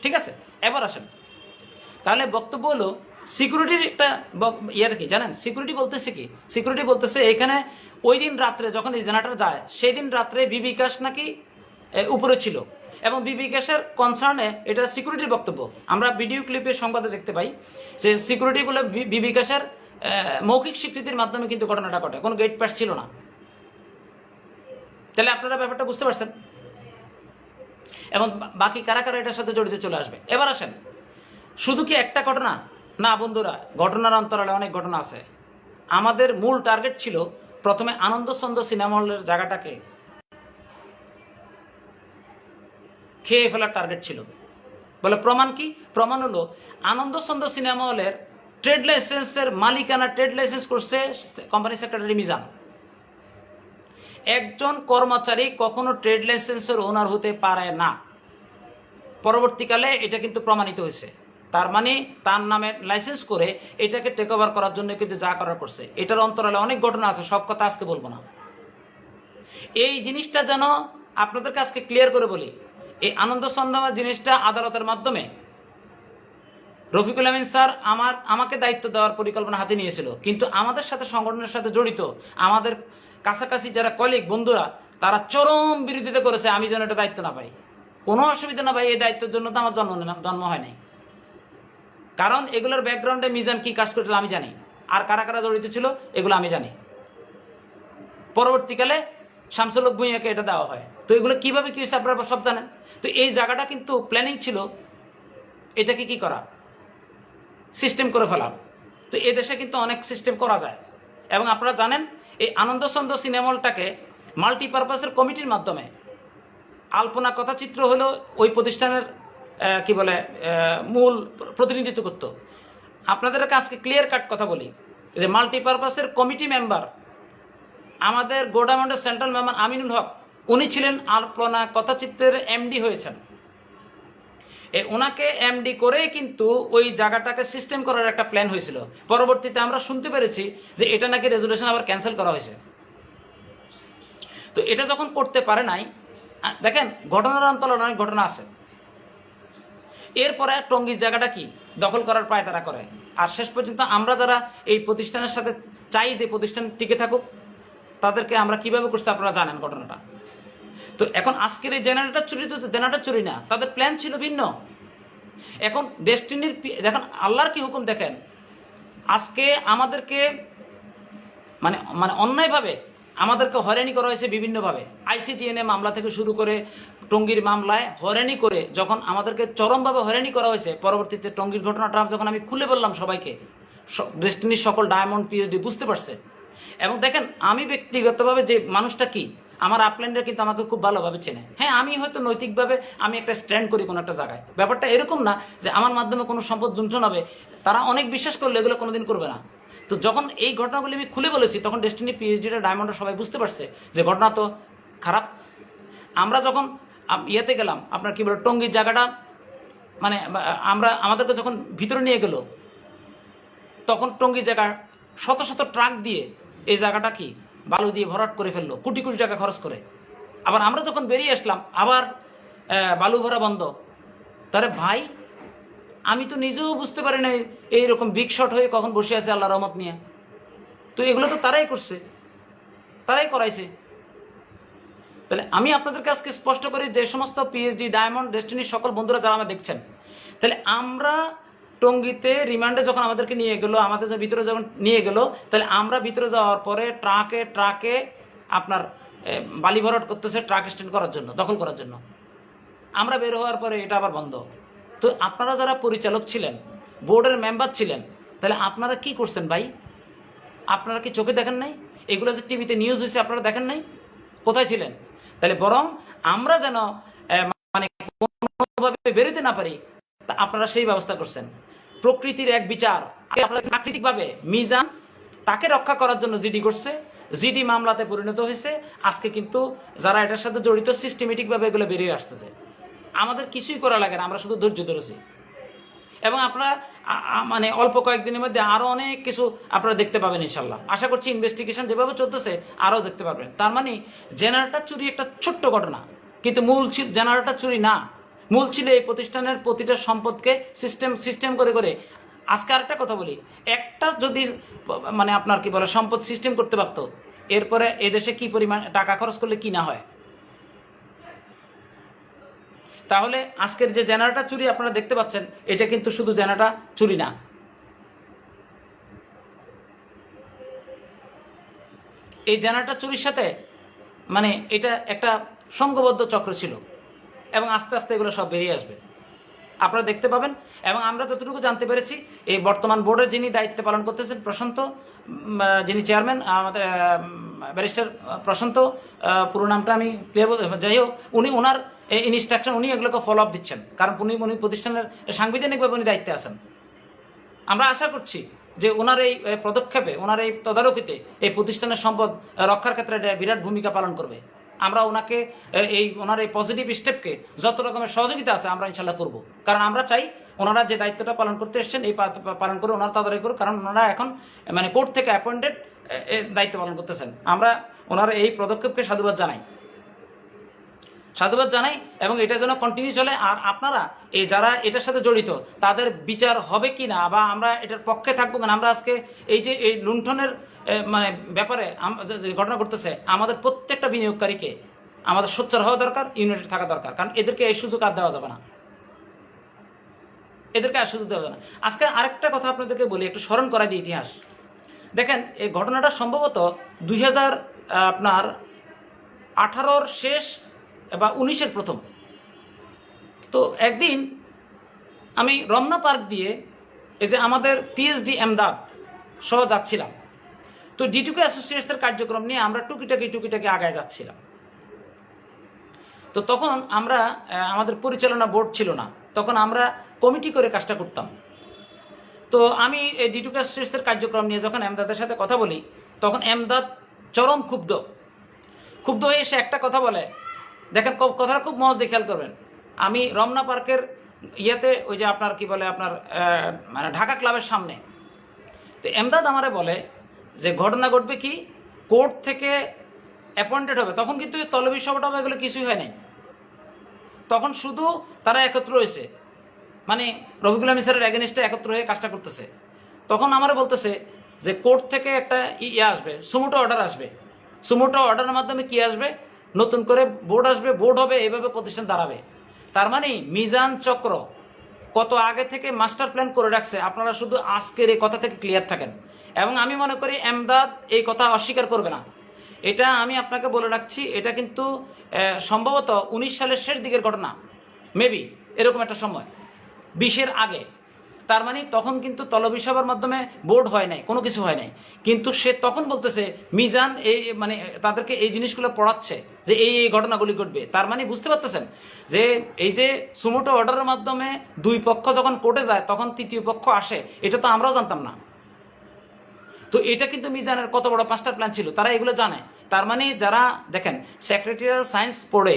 ঠিক আছে, এবার আসেন, তাহলে বক্তব্য হলো সিকিউরিটির একটা ইয়ার কি জানেন? সিকিউরিটি বলতেছে কি? সিকিউরিটি বলতেছে এখানে ওই দিন রাত্রে যখন এই জেনারেটর যায়, সেই দিন রাত্রে বিবিকাশ নাকি উপরে ছিল, এবং বিবিকাশের কনসার্নে এটা সিকিউরিটির বক্তব্য। আমরা ভিডিও ক্লিপের সংবাদে দেখতে পাই যে সিকিউরিটি বলে বিবিকাশের মৌখিক স্বীকৃতির মাধ্যমে কিন্তু ঘটনাটা ঘটে, কোনো গেট পাস ছিল না। তাহলে আপনারা ব্যাপারটা বুঝতে পারছেন, এবং বাকি কারা কারা এটার সাথে জড়িত চলে আসবে। এবার আসেন, শুধু কি একটা ঘটনা না বন্ধুরা, ঘটনার অন্তরালে অনেক ঘটনা আছে। আমাদের মূল টার্গেট ছিল প্রথমে আনন্দ ছন্দ সিনেমা হলের জায়গাটাকে খেয়ে ফেলার টার্গেট ছিল। বলে প্রমাণ কি? প্রমাণ হলো আনন্দ ছন্দ সিনেমা হলের ট্রেড লাইসেন্সের মালিকানা, ট্রেড লাইসেন্স করছে কোম্পানি সেক্রেটারি মিজান, একজন কর্মচারী কখনো ট্রেড লাইসেন্সের ওনার হতে পারে না। পরবর্তীকালে এটা কিন্তু প্রমাণিত হয়েছে। তার মানে তার নামে লাইসেন্স করে এটাকে টেক ওভার করার জন্য কিন্তু যা করার করছে। এটার অন্তরালে অনেক ঘটনা আছে, সব কথা আজকে বলবো না। এই জিনিসটা যেন আপনাদেরকে আজকে ক্লিয়ার করে বলি, এই আনন্দ সন্ধান জিনিসটা আদালতের মাধ্যমে রফিকুল আমিন স্যার আমাকে দায়িত্ব দেওয়ার পরিকল্পনা হাতে নিয়েছিল, কিন্তু আমাদের সাথে সংগঠনের সাথে জড়িত আমাদের কাছাকাছি যারা কলিগ বন্ধুরা তারা চরম বিরোধিতা করেছে আমি যেন এটা দায়িত্ব না পাই। কোনো অসুবিধা না ভাই, এই দায়িত্বের জন্য তো আমার জন্ম হয় নাই। কারণ এগুলোর ব্যাকগ্রাউন্ডে মিজান কি কাজ করেছিল আমি জানি, আর কারা কারা জড়িত ছিল এগুলো আমি জানি। পরবর্তীকালে শামসুল হক ভূঁইয়াকে এটা দেওয়া হয়। তো এগুলো কিভাবে কি হয়েছে আপনারা সব জানেন। তো এই জায়গাটা কিন্তু প্ল্যানিং ছিল এটাকে কি করা, সিস্টেম করে ফেলা। তো এ দেশে কিন্তু অনেক সিস্টেম করা যায়। এবং আপনারা জানেন এই আনন্দ ছন্দ সিনেমা হলটাকে মাল্টিপারপাসের কমিটির মাধ্যমে আলপনা কথাচিত্র হলো ওই প্রতিষ্ঠানের কি বলে মূল প্রতিনিধিত্ব করত। আপনাদেরকে আজকে ক্লিয়ার কাট কথা বলি যে মাল্টিপারপাসের কমিটি মেম্বার আমাদের গভর্নমেন্টের সেন্ট্রাল মেম্বার আমিনুল হক, উনি ছিলেন আলপনা কথাচিত্রের এমডি হয়েছেন। ওনাকে এমডি করে কিন্তু ওই জায়গাটাকে সিস্টেম করার একটা প্ল্যান হয়েছিল। পরবর্তীতে আমরা শুনতে পেরেছি যে এটা নাকি রেজুলেশন আবার ক্যান্সেল করা হয়েছে। তো এটা যখন করতে পারে নাই, দেখেন ঘটনার অন্তরালে অনেক ঘটনা আছে। এরপরে টঙ্গীর জায়গাটা কি দখল করার পায়তারা করে। আর শেষ পর্যন্ত আমরা যারা এই প্রতিষ্ঠানের সাথে চাই যে প্রতিষ্ঠান টিকে থাকুক, তাদেরকে আমরা কিভাবে করছি আপনারা জানেন ঘটনাটা। তো এখন আজকের এই জেনারেটর চুরি তো জেনারেটর চুরি না, তাদের প্ল্যান ছিল ভিন্ন। এখন ডেস্টিনির দেখেন আল্লাহর কি হুকুম দেখেন, আজকে আমাদেরকে মানে মানে অন্যায়ভাবে আমাদেরকে হয়রানি করা হয়েছে বিভিন্নভাবে। আইসিটিএনএ মামলা থেকে শুরু করে টঙ্গীর মামলায় হয়রানি করে যখন আমাদেরকে চরমভাবে হয়রানি করা হয়েছে, পরবর্তীতে টঙ্গীর ঘটনাটা যখন আমি খুলে বললাম সবাইকে, ডেস্টিনির সকল ডায়মন্ড পিএইচডি বুঝতে পারছে। এবং দেখেন আমি ব্যক্তিগতভাবে যে মানুষটা কি, আমার আপলাইনরা কিন্তু আমাকে খুব ভালোভাবে চেনে। হ্যাঁ, আমি হয়তো নৈতিকভাবে আমি একটা স্ট্যান্ড করি কোনো একটা জায়গায়, ব্যাপারটা এরকম না যে আমার মাধ্যমে কোনো সম্পদ লুণ্ঠন হবে। তারা অনেক বিশ্বাস করলে এগুলো কোনোদিন করবে না। তো যখন এই ঘটনাগুলি আমি খুলে বলেছি তখন ডেস্টিনি পিএইচডিটা ডায়মন্ডটা সবাই বুঝতে পারছে যে ঘটনা তো খারাপ। আমরা যখন ইয়েতে গেলাম আপনার কি বলে টঙ্গীর জায়গাটা মানে আমাদেরকে যখন ভিতরে নিয়ে গেল, তখন টঙ্গীর জায়গা শত শত ট্রাক দিয়ে এই জায়গাটা কি বালু দিয়ে ভরাট করে ফেললো, কোটি কোটি টাকা খরচ করে। আবার আমরা যখন বেরিয়ে আসলাম আবার বালু ভরা বন্ধ। তারে ভাই আমি তো নিজেও বুঝতে পারি না এইরকম বিগ শট হয়ে কখন বসে আছে আল্লাহ রহমত নিয়ে। তো এগুলো তো তারাই করছে, তারাই করাইছে। তাহলে আমি আপনাদেরকে আজকে স্পষ্ট করি, যে সমস্ত পিএইচডি ডায়মন্ড ডেস্টিনির সকল বন্ধুরা যারা আমাদের দেখছেন, তাহলে আমরা টঙ্গীতে রিমান্ডে যখন আমাদেরকে নিয়ে গেলো, আমাদের ভিতরে যখন নিয়ে গেলো, তাহলে আমরা ভিতরে যাওয়ার পরে ট্রাকে ট্রাকে আপনার বালি ভরাট করতেছে ট্রাক স্ট্যান্ড করার জন্য, দখল করার জন্য। আমরা বের হওয়ার পরে এটা আবার বন্ধ। তো আপনারা যারা পরিচালক ছিলেন, বোর্ডের মেম্বার ছিলেন, তাহলে আপনারা কি করছেন ভাই? আপনারা কি চোখে দেখেন নাই? এগুলো যে টিভিতে নিউজ হয়েছে আপনারা দেখেন নাই? কোথায় ছিলেন? তাহলে বরং আমরা যেন মানে কোনোভাবে বেরোতে না পারি, তা আপনারা সেই ব্যবস্থা করছেন। প্রকৃতির এক বিচার, আপনারা প্রাকৃতিকভাবে মিজান তাকে রক্ষা করার জন্য জিডি করছে, জিডি মামলাতে পরিণত হয়েছে। আজকে কিন্তু যারা এটার সাথে জড়িত সিস্টেমেটিকভাবে এগুলো বেরিয়ে আসতেছে। আমাদের কিছুই করা লাগে না, আমরা শুধু ধৈর্য ধরেছি। এবং আপনারা মানে অল্প কয়েকদিনের মধ্যে আরও অনেক কিছু আপনারা দেখতে পাবেন ইনশাল্লাহ। আশা করছি ইনভেস্টিগেশন যেভাবে চলতেছে আরও দেখতে পারবেন। তার মানে জেনারেটর চুরি একটা ছোট্ট ঘটনা, কিন্তু মূল জেনারেটর চুরি না, মূল ছিল এই প্রতিষ্ঠানের প্রতিটা সম্পদকে সিস্টেম করে করে। আজকে আরেকটা কথা বলি, একটা যদি মানে আপনার কি বলে সম্পদ সিস্টেম করতে পারতো, এরপরে এদেশে কি পরিমাণ টাকা খরচ করলে কি না হয়। তাহলে আজকের যে জেনারেটর চুরি আপনারা দেখতে পাচ্ছেন, এটা কিন্তু শুধু জেনারেটর চুরি না, এই জেনারেটর চুরির সাথে মানে এটা একটা সংঘবদ্ধ চক্র ছিল। এবং আস্তে আস্তে এগুলো সব বেরিয়ে আসবে, আপনারা দেখতে পাবেন। এবং আমরা যতটুকু জানতে পেরেছি, এই বর্তমান বোর্ডের যিনি দায়িত্ব পালন করতেছেন প্রশান্ত, যিনি চেয়ারম্যান আমাদের ব্যারিস্টার প্রশান্ত, পুরো নামটা আমি ক্লিয়ার, যাই হোক, ওনার ইনস্ট্রাকশন, উনি এগুলোকে ফলো আপ দিচ্ছেন। কারণ উনি প্রতিষ্ঠানের সাংবিধানিকভাবে উনি দায়িত্বে আছেন। আমরা আশা করছি যে ওনার এই পদক্ষেপে, ওনার এই তদারকিতে এই প্রতিষ্ঠানের সম্পদ রক্ষার ক্ষেত্রে বিরাট ভূমিকা পালন করবে। আমরা ওনাকে ওনার এই পজিটিভ স্টেপকে যত রকমের সহযোগিতা আছে আমরা ইনশাল্লাহ করব। কারণ আমরা চাই ওনারা যে দায়িত্বটা পালন করতে এসছেন এই পালন করে ওনারা তদারকি করুন, কারণ ওনারা এখন মানে কোর্ট থেকে অ্যাপয়েন্টেড দায়িত্ব পালন করতেছেন। আমরা ওনার এই পদক্ষেপকে সাধুবাদ জানাই এবং এটা যেন কন্টিনিউ চলে। আর আপনারা এই যারা এটার সাথে জড়িত তাদের বিচার হবে কি না বা আমরা এটার পক্ষে থাকবো কিনা, আমরা আজকে এই যে এই লুণ্ঠনের মানে ব্যাপারে যে ঘটনা ঘটতেছে, আমাদের প্রত্যেকটা বিনিয়োগকারীকে আমাদের সোচ্চার হওয়া দরকার, ইউনাইটেড থাকা দরকার। কারণ এদেরকে এই সুযোগ আর দেওয়া যাবে না, এদেরকে আর সুযোগ দেওয়া যাবে না। আজকে আরেকটা কথা আপনাদেরকে বলি, একটু স্মরণ করাই দিই ইতিহাস। দেখেন এই ঘটনাটা সম্ভবত 2018 শেষ বা 19 প্রথম। তো একদিন আমি রমনা পার্ক দিয়ে এই যে আমাদের পিএইচডি এমদাদ সহ যাচ্ছিলাম। তো ডিটুকে অ্যাসোসিয়েটসের কার্যক্রম নিয়ে আমরা টুকিটাকি আগায় যাচ্ছিলাম। তো তখন আমরা আমাদের পরিচালনা বোর্ড ছিল না, তখন আমরা কমিটি করে কাজটা করতাম। তো আমি এই ডিটুকে অ্যাসোসিয়েটসের কার্যক্রম নিয়ে যখন এমদাদের সাথে কথা বলি, তখন এমদাদ চরম ক্ষুব্ধ হয়ে এসে একটা কথা বলে। দেখেন কথাটা খুব মনোযোগ দিয়ে খেয়াল করবেন। আমি রমনা পার্কের ইয়েতে ওই যে আপনার কি বলে আপনার মানে ঢাকা ক্লাবের সামনে, তো এমদাদ আমারে বলে যে ঘটনা ঘটবে কি, কোর্ট থেকে অ্যাপয়েন্টেড হবে। তখন কিন্তু তলবি সভাটা এগুলো কিছুই হয় নাই, তখন শুধু তারা একত্র হয়েছে, মানে রফিকুল আলম স্যারের এগেনিস্টে একত্র হয়ে কাজটা করতেছে। তখন আমারে বলতেছে যে কোর্ট থেকে একটা আসবে, সুমোটো অর্ডার আসবে। সুমোটো অর্ডারের মাধ্যমে কি আসবে, নতুন করে বোর্ড আসবে, বোর্ড হবে, এইভাবে প্রতিষ্ঠান দাঁড়াবে। তার মানে মিজান চক্র কত আগে থেকে মাস্টার প্ল্যান করে রাখছে। আপনারা শুধু আজকের এই কথা থেকে ক্লিয়ার থাকেন। এবং আমি মনে করি এমদাদ এই কথা অস্বীকার করবে না। এটা আমি আপনাকে বলে রাখছি, এটা কিন্তু সম্ভবত 19 সালের শেষ দিকের ঘটনা, মেবি এরকম একটা সময়, 20-এর আগে। তার মানে তখন কিন্তু তলবি সভার মাধ্যমে বোর্ড হয় নাই, কোনো কিছু হয় নাই। কিন্তু সে তখন বলতেছে মিজান এই মানে তাদেরকে এই জিনিসগুলো পড়াচ্ছে যে এই ঘটনাগুলি ঘটবে। তার মানে বুঝতে পারতেছেন যে এই যে সুমোটো অর্ডারের মাধ্যমে দুই পক্ষ যখন কোর্টে যায় তখন তৃতীয় পক্ষ আসে, এটা তো আমরাও জানতাম না। তো এটা কিন্তু মিজানের কত বড় মাস্টার প্ল্যান ছিল, তারা এগুলো জানে। তার মানে যারা দেখেন সেক্রেটারিয়াল সায়েন্স পড়ে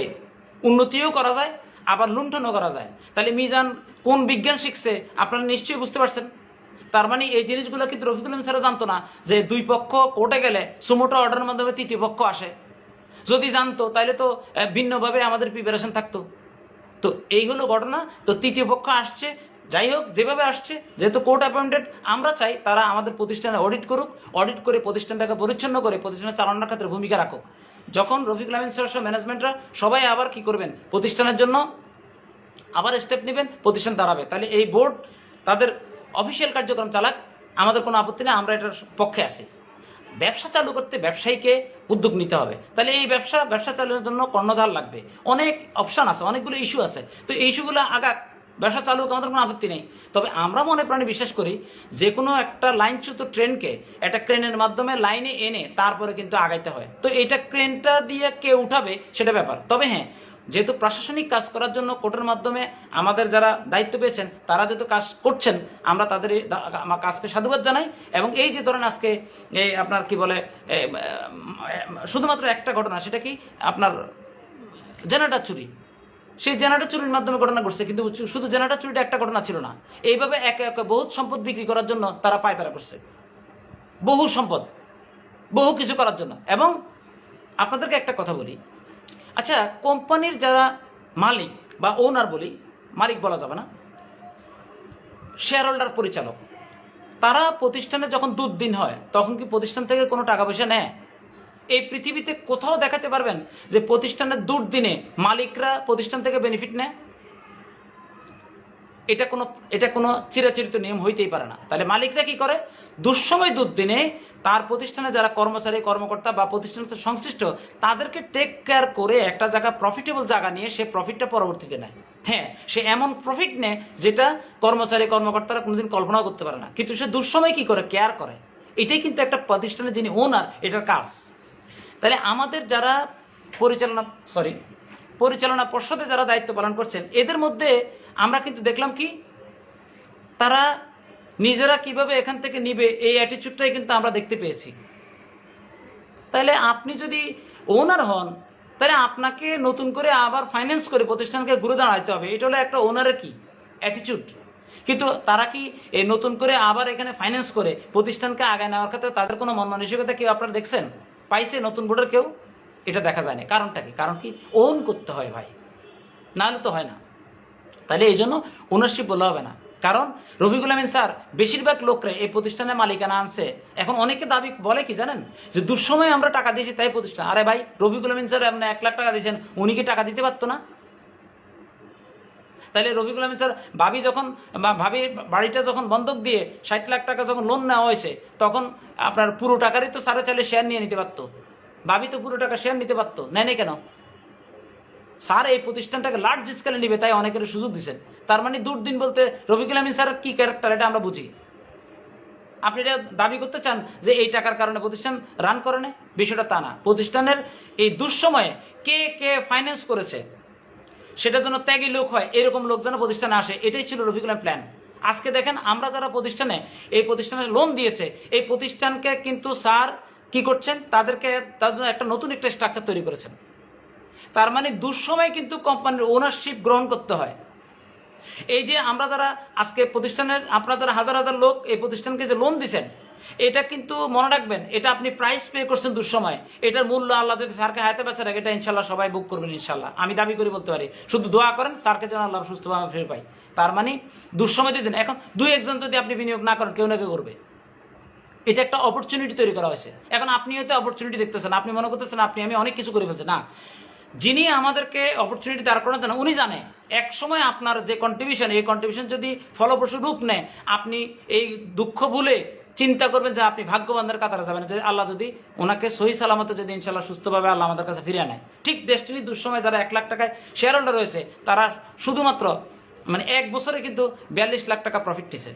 উন্নতিও করা যায়, আবার লুণ্ঠনও করা যায়। তাহলে মিজান কোন বিজ্ঞান শিখছে আপনারা নিশ্চয়ই বুঝতে পারছেন। তার মানে এই জিনিসগুলো কিন্তু রফিকুল আলম স্যারও জানতো না যে দুই পক্ষ কোর্টে গেলে সুমোটো অর্ডারের মাধ্যমে তৃতীয় পক্ষ আসে। যদি জানতো তাহলে তো ভিন্নভাবে আমাদের প্রিপারেশন থাকতো। তো এই হলো ঘটনা। তো তৃতীয় পক্ষ আসছে, যাই হোক যেভাবে আসছে, যেহেতু কোর্ট অ্যাপয়েন্টেড, আমরা চাই তারা আমাদের প্রতিষ্ঠানে অডিট করুক, অডিট করে প্রতিষ্ঠানটাকে পরিচ্ছন্ন করে প্রতিষ্ঠানের চালানোর ক্ষেত্রে ভূমিকা রাখুক। যখন রফিকুল আলম স্যার ম্যানেজমেন্টরা সবাই আবার কি করবেন, প্রতিষ্ঠানের জন্য আবার স্টেপ নেবেন, প্রতিষ্ঠান দাঁড়াবে। তাহলে এই বোর্ড তাদের অফিসিয়াল কার্যক্রম চালাক, আমাদের কোনো আপত্তি নেই, আমরা এটার পক্ষে আছি। ব্যবসা চালু করতে ব্যবসায়ীকে উদ্যোগ নিতে হবে। তাহলে এই ব্যবসা চালানোর জন্য কর্ণধার লাগবে, অনেক অপশান আছে, অনেকগুলো ইস্যু আছে। তো এই ইস্যুগুলো আগাক, ব্যবসা চালু আমাদের কোনো আপত্তি নেই। তবে আমরা মনে প্রাণে বিশ্বাস করি যে কোনো একটা লাইনচ্যুত ট্রেনকে একটা ক্রেনের মাধ্যমে লাইনে এনে তারপরে কিন্তু আগাইতে হয়। তো এইটা ক্রেনটা দিয়ে কে উঠাবে সেটা ব্যাপার। তবে হ্যাঁ, যেহেতু প্রশাসনিক কাজ করার জন্য কোর্টের মাধ্যমে আমাদের যারা দায়িত্ব পেয়েছেন তারা যেহেতু কাজ করছেন, আমরা তাদের কাজকে সাধুবাদ জানাই। এবং এই যে ধরেন আজকে এই আপনার কি বলে শুধুমাত্র একটা ঘটনা, সেটা কি আপনার জেনারেটর চুরি, সেই জেনারেটর চুরির মাধ্যমে ঘটনা ঘটছে। কিন্তু শুধু জেনারেটর চুরিটা একটা ঘটনা ছিল না, এইভাবে একে একে বহু সম্পদ বিক্রি করার জন্য তারা পায়তারা করছে, বহু সম্পদ, বহু কিছু করার জন্য। এবং আপনাদেরকে একটা কথা বলি, আচ্ছা কোম্পানির যারা মালিক বা ওনার বলি, মালিক বলা যাবে না, শেয়ার হোল্ডার, পরিচালক, তারা প্রতিষ্ঠানে যখন দুর্দিন হয় তখন কি প্রতিষ্ঠান থেকে কোনো টাকা পয়সা নেয়? এই পৃথিবীতে কোথাও দেখাতে পারবেন যে প্রতিষ্ঠানের দুর্দিনে মালিকরা প্রতিষ্ঠান থেকে বেনিফিট নেয়? এটা কোনো চিরাচরিত নিয়ম হইতেই পারে না। তাহলে মালিকরা কি করে, দুঃসময় দুর্দিনে তার প্রতিষ্ঠানে যারা কর্মচারী কর্মকর্তা বা প্রতিষ্ঠানের সাথে সংশ্লিষ্ট তাদেরকে টেক কেয়ার করে একটা জায়গা প্রফিটেবল জায়গা নিয়ে সে প্রফিটটা পরবর্তীতে নেয়। হ্যাঁ, সে এমন প্রফিট নেয় যেটা কর্মচারী কর্মকর্তারা কোনোদিন কল্পনাও করতে পারে না, কিন্তু সে দুঃসময় কি করে, কেয়ার করে। এটাই কিন্তু একটা প্রতিষ্ঠানের যিনি ওনার, এটার কাজ। তাহলে আমাদের যারা পরিচালনা পর্ষদে যারা দায়িত্ব পালন করছেন, এদের মধ্যে আমরা কিন্তু দেখলাম কি তারা নিজেরা কিভাবে এখান থেকে নিবে এই অ্যাটিচিউডটাই কিন্তু আমরা দেখতে পেয়েছি। তাহলে আপনি যদি ওনার হন তাহলে আপনাকে নতুন করে আবার ফাইন্যান্স করে প্রতিষ্ঠানকে ঘুরে দাঁড়াইতে হবে। এটা হলো একটা ওনারের কি অ্যাটিচিউড। কিন্তু তারা কি এই নতুন করে আবার এখানে ফাইন্যান্স করে প্রতিষ্ঠানকে আগায় নেওয়ার ক্ষেত্রে তাদের কোনো মন মানসিকতা কেউ আপনারা দেখছেন পাইছে নতুন বোর্ডের কেউ? এটা দেখা যায় না। কারণটা কি? কারণ কি ওন করতে হয় ভাই, নাহলে তো হয় না। তাহলে এই জন্য ওনারশিপ বলা হবে না। কারণ রফিকুল আমিন স্যার বেশিরভাগ লোকরা এই প্রতিষ্ঠানের মালিকানা আনছে। এখন অনেকে দাবি বলে কি জানেন, যে দুঃসময়ে আমরা টাকা দিয়েছি তাই প্রতিষ্ঠান। আরে ভাই, রফিকুল আমিন স্যার আপনি 1 লাখ টাকা দিয়েছেন, উনি কি টাকা দিতে পারতো না? তাহলে রফিকুল আমিন স্যার ভাবির বাড়িটা যখন বন্ধক দিয়ে 60 লাখ টাকা যখন লোন নেওয়া হয়েছে, তখন আপনার পুরো টাকারই তো স্যারে চাইলে শেয়ার নিয়ে নিতে পারতো। ভাবি তো পুরো টাকা শেয়ার নিতে পারতো, নেয় কেন? স্যার এই প্রতিষ্ঠানটাকে লার্জ স্কেলে নিবে তাই অনেকের সুযোগ দিচ্ছেন। তার মানে দুর্দিন বলতে রফিকুল আমিন স্যার কি ক্যারেক্টার এটা আমরা বুঝি। আপনি এটা দাবি করতে চান যে এই টাকার কারণে প্রতিষ্ঠান রান করে না? বিষয়টা তা না। প্রতিষ্ঠানের এই দুঃসময়ে কে কে ফাইন্যান্স করেছে সেটার জন্য ত্যাগী লোক হয়, এরকম লোক যেন প্রতিষ্ঠানে আসে, এটাই ছিল রফিকুলের প্ল্যান। আজকে দেখেন আমরা যারা এই প্রতিষ্ঠানে লোন দিয়েছে, এই প্রতিষ্ঠানকে কিন্তু স্যার কি করছেন, তাদের একটা নতুন একটা স্ট্রাকচার তৈরি করেছেন। তার মানে দুঃসময় কিন্তু কোম্পানির ওনারশিপ গ্রহণ করতে হয়। এই যে আমরা যারা আজকে প্রতিষ্ঠানের আপনারা যারা হাজার হাজার লোক এই প্রতিষ্ঠানকে যে লোন দিচ্ছেন, এটা কিন্তু মনে রাখবেন, এটা আপনি প্রাইস পে করছেন দুঃসময়। এটার মূল্য আল্লাহ যদি স্যারকে হাতে পাচ্ছে রাখে, এটা ইনশাল্লাহ সবাই বুক করবেন ইনশাল্লাহ। আমি দাবি করে বলতে পারি, শুধু দোয়া করেন স্যারকে যেন আল্লাহ সুস্থভাবে ফিরে পাই। তার মানে দুঃসময় দিয়ে দিন। এখন 2-1 জন যদি আপনি বিনিয়োগ না করেন, কেউ না কেউ করবে। এটা একটা অপরচুনিটি তৈরি করা হয়েছে। এখন আপনি হয়তো অপরচুনিটি দেখতেছেন, আপনি মনে করতেছেন আমি অনেক কিছু করে ফেলছি। না, যিনি আমাদেরকে অপরচুনিটি দাঁড় করানো জানেন উনি জানে এক সময় আপনার যে কন্ট্রিবিউশন, এই কন্ট্রিবিউশন যদি ফলপ্রসূ রূপ নেয়, আপনি এই দুঃখ ভুলে চিন্তা করবেন যে আপনি ভাগ্যবানদের কাতারে যাবেন, যে আল্লাহ যদি ওনাকে সহি সালামতে যদি ইনশাল্লাহ সুস্থভাবে আল্লাহ আমাদের কাছে ফিরিয়ে নেয়। ঠিক ডেস্টিনি দুঃসময় যারা 1 লাখ টাকায় শেয়ার হোল্ডার রয়েছে, তারা শুধুমাত্র 1 বছরে কিন্তু 42 লাখ টাকা প্রফিট নিছে,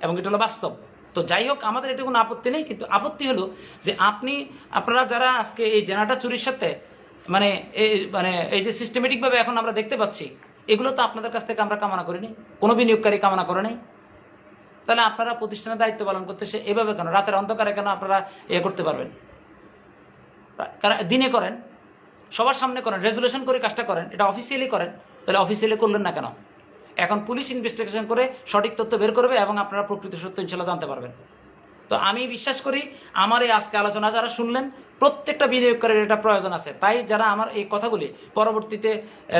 এবং এটা হলো বাস্তব। তো যাই হোক, আমাদের এটা কোনো আপত্তি নেই, কিন্তু আপত্তি হলো যে আপনারা যারা আজকে এই জেনারেটর চুরির সাথে এই যে সিস্টেমেটিকভাবে এখন আমরা দেখতে পাচ্ছি, এগুলো তো আপনাদের কাছ থেকে আমরা কামনা করিনি, কোনো বিনিয়োগকারী কামনা করে নাই। তাহলে আপনারা প্রতিষ্ঠানের দায়িত্ব পালন করতে এভাবে কেন, রাতের অন্ধকারে কেন আপনারা করতে পারবেন? দিনে করেন, সবার সামনে করেন, রেজুলেশন করে কাজটা করেন, এটা অফিসিয়ালি করেন। তাহলে অফিসিয়ালি করলেন না কেন? এখন পুলিশ ইনভেস্টিগেশন করে সঠিক তথ্য বের করবে এবং আপনারা প্রকৃত সত্য ইনশাল্লাহ জানতে পারবেন। তো আমি বিশ্বাস করি আমার এই আজকে আলোচনা যারা শুনলেন, প্রত্যেকটা বিনিয়োগকারীর এটা প্রয়োজন আছে। তাই যারা আমার এই কথাগুলি পরবর্তীতে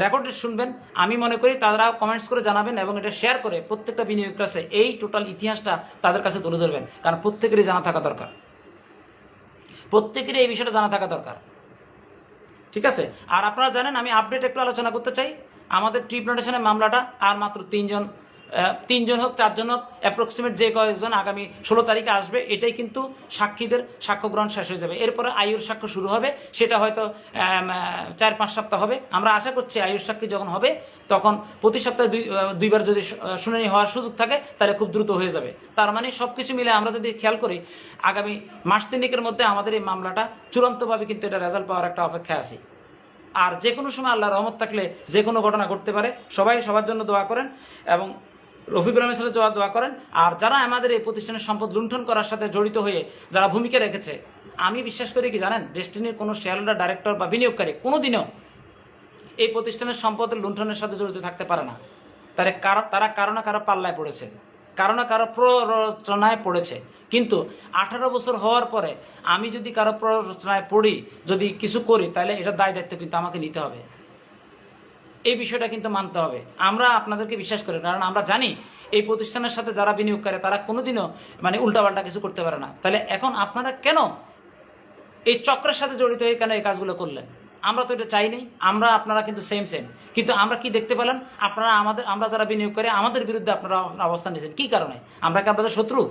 রেকর্ডে শুনবেন, আমি মনে করি তারা কমেন্টস করে জানাবেন এবং এটা শেয়ার করে প্রত্যেকটা বিনিয়োগের কাছে এই টোটাল ইতিহাসটা তাদের কাছে তুলে ধরবেন। কারণ প্রত্যেকেরই জানা থাকা দরকার, প্রত্যেকেরই এই বিষয়টা জানা থাকা দরকার। ঠিক আছে? আর আপনারা জানেন, আমি আপডেট একটু আলোচনা করতে চাই। আমাদের ট্রি প্লান্টেশনের মামলাটা আর মাত্র 3জন হোক 4জন হোক, অ্যাপ্রক্সিমেট যে কয়েকজন আগামী 16 তারিখে আসবে, এটাই কিন্তু সাক্ষীদের সাক্ষ্য গ্রহণ শেষ হয়ে যাবে। এরপরে আয়ুর সাক্ষ্য শুরু হবে, সেটা হয়তো 4-5 সপ্তাহ হবে। আমরা আশা করছি আয়ুর সাক্ষী যখন হবে তখন প্রতি সপ্তাহে 2বার যদি শুনানি হওয়ার সুযোগ থাকে তাহলে খুব দ্রুত হয়ে যাবে। তার মানে সব কিছু মিলে আমরা যদি খেয়াল করি, আগামী মাস 3 মধ্যে আমাদের এই মামলাটা চূড়ান্তভাবে কিন্তু এটা রেজাল্ট পাওয়ার একটা অপেক্ষা আছে। আর যে কোনো সময় আল্লাহর রহমত থাকলে যে কোনো ঘটনা ঘটতে পারে। সবাই সবার জন্য দোয়া করেন এবং রফিকুল আহমেদ সাহেবের দোয়া করেন। আর যারা আমাদের এই প্রতিষ্ঠানের সম্পদ লুণ্ঠন করার সাথে জড়িত হয়ে যারা ভূমিকা রেখেছে, আমি বিশ্বাস করি কি জানেন, ডেস্টিনির কোনো শেয়ার হোল্ডার, ডাইরেক্টর বা বিনিয়োগকারী কোনোদিনও এই প্রতিষ্ঠানের সম্পদের লুণ্ঠনের সাথে জড়িত থাকতে পারে না। তারা কারো না কারো পাল্লায় পড়েছে, কারো না কারো প্ররোচনায় পড়েছে। কিন্তু 18 বছর হওয়ার পরে আমি যদি কারো প্ররোচনায় পড়ি, যদি কিছু করি, তাহলে এটা দায় দায়িত্ব কিন্তু আমাকে নিতে হবে। এই বিষয়টা কিন্তু মানতে হবে। আমরা আপনাদেরকে বিশ্বাস করি, কারণ আমরা জানি এই প্রতিষ্ঠানের সাথে যারা বিনিয়োগ করে তারা কোনোদিনও উল্টাপাল্টা কিছু করতে পারে না। তাহলে এখন আপনারা কেন এই চক্রের সাথে জড়িত হয়ে কেন এই কাজগুলো করলেন? আমরা তো এটা চাইনি। আপনারা কিন্তু সেম। কিন্তু আমরা কি দেখতে পেলাম? আমরা যারা বিনিয়োগ করে আমাদের বিরুদ্ধে আপনারা অবস্থান নিয়েছেন। কি কারণে? আমরা কি আপনাদের শত্রু?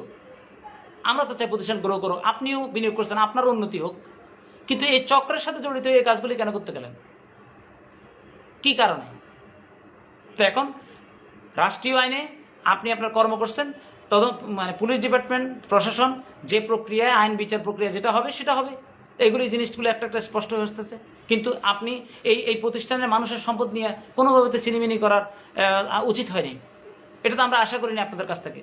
আমরা তো চাই প্রতিষ্ঠান গ্রো করো, আপনিও বিনিয়োগ করছেন, আপনার উন্নতি হোক। কিন্তু এই চক্রের সাথে জড়িত হয়ে এই কাজগুলি কেন করতে গেলেন? কি কারণে? তো এখন রাষ্ট্রীয় আইনে আপনি আপনার কর্ম করছেন, পুলিশ ডিপার্টমেন্ট, প্রশাসন যে প্রক্রিয়ায় আইন বিচার প্রক্রিয়া যেটা হবে সেটা হবে। এইগুলি জিনিসগুলো একটা একটা স্পষ্ট হয়ে আসতেছে। কিন্তু আপনি এই প্রতিষ্ঠানের মানুষের সম্পদ নিয়ে কোনোভাবে তো চিনিমিনি করার উচিত হয়নি। এটা তো আমরা আশা করিনি আপনাদের কাছ থেকে।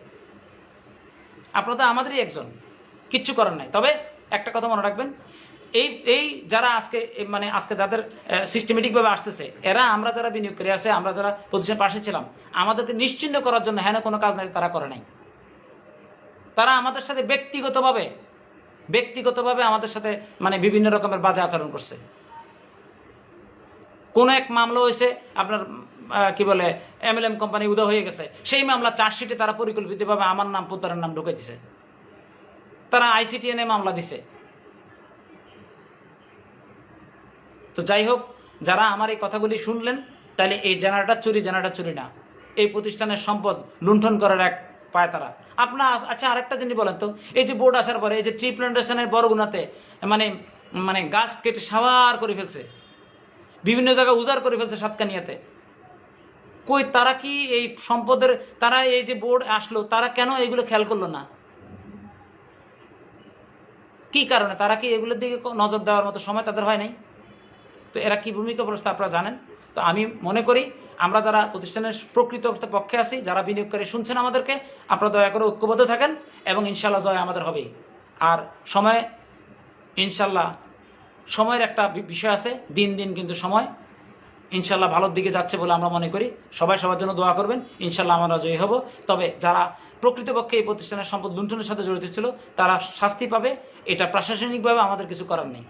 আপনারা তো আমাদেরই একজন, কিচ্ছু করার নাই। তবে একটা কথা মনে রাখবেন, এই যারা আজকে যাদের সিস্টেমেটিকভাবে আসতেছে, এরা আমরা যারা বিনিয়োগ করে আছে, আমরা যারা প্রতিষ্ঠানের পাশে ছিলাম, আমাদেরকে নিশ্চিন্ন করার জন্য হ্যাঁ কোনো কাজ নাই তারা করে নাই। তারা আমাদের সাথে ব্যক্তিগতভাবে আমাদের সাথে বিভিন্ন রকমের বাজে আচরণ করছে। কোন এক মামলা হয়েছে আপনার কি বলে MLM কোম্পানি উদয় হয়ে গেছে, সেই মামলা চার্জশিটে তারা পরিকল্পিতভাবে আমার নাম পুত্রের নাম ঢুকে দিছে, তারা ICTN মামলা দিছে। তো যাই হোক, যারা আমার এই কথাগুলি শুনলেন, তাহলে এই জেনারেটর চুরি না, এই প্রতিষ্ঠানের সম্পদ লুণ্ঠন করার এক পায় তারা। আপনার আচ্ছা আরেকটা জিনিস বলেন তো, এই যে বোর্ড আসার পরে এই যে ট্রি প্ল্যান্টেশনের বড়গুনাতে গাছ কেটে সাবার করে ফেলছে, বিভিন্ন জায়গায় উজাড় করে ফেলছে সাতকানিয়াতে, কই তারা কি এই সম্পদের, তারা এই যে বোর্ড আসলো তারা কেন এগুলো খেয়াল করলো না? কি কারণে? তারা কি এগুলোর দিকে নজর দেওয়ার মতো সময় তাদের হয় নাই? তো এরা কি ভূমিকা পালন আপনারা জানেন। তো আমি মনে করি আমরা যারা প্রতিষ্ঠানের প্রকৃত পক্ষে আছি, যারা বিনিয়োগকারী শুনছেন আমাদেরকে, আপনারা দয়া করে ঐক্যবদ্ধ থাকেন এবং ইনশাল্লাহ জয় আমাদের হবেই। আর ইনশাল্লাহ সময়ের একটা বিষয় আছে, দিন দিন কিন্তু সময় ইনশাল্লাহ ভালোর দিকে যাচ্ছে বলে আমরা মনে করি। সবাই সবার জন্য দোয়া করবেন, ইনশাল্লাহ আমরা জয়ী হব। তবে যারা প্রকৃতপক্ষে এই প্রতিষ্ঠানের সম্পদ লুণ্ঠনের সাথে জড়িত ছিল তারা শাস্তি পাবে, এটা প্রশাসনিকভাবে আমাদের কিছু করার নেই।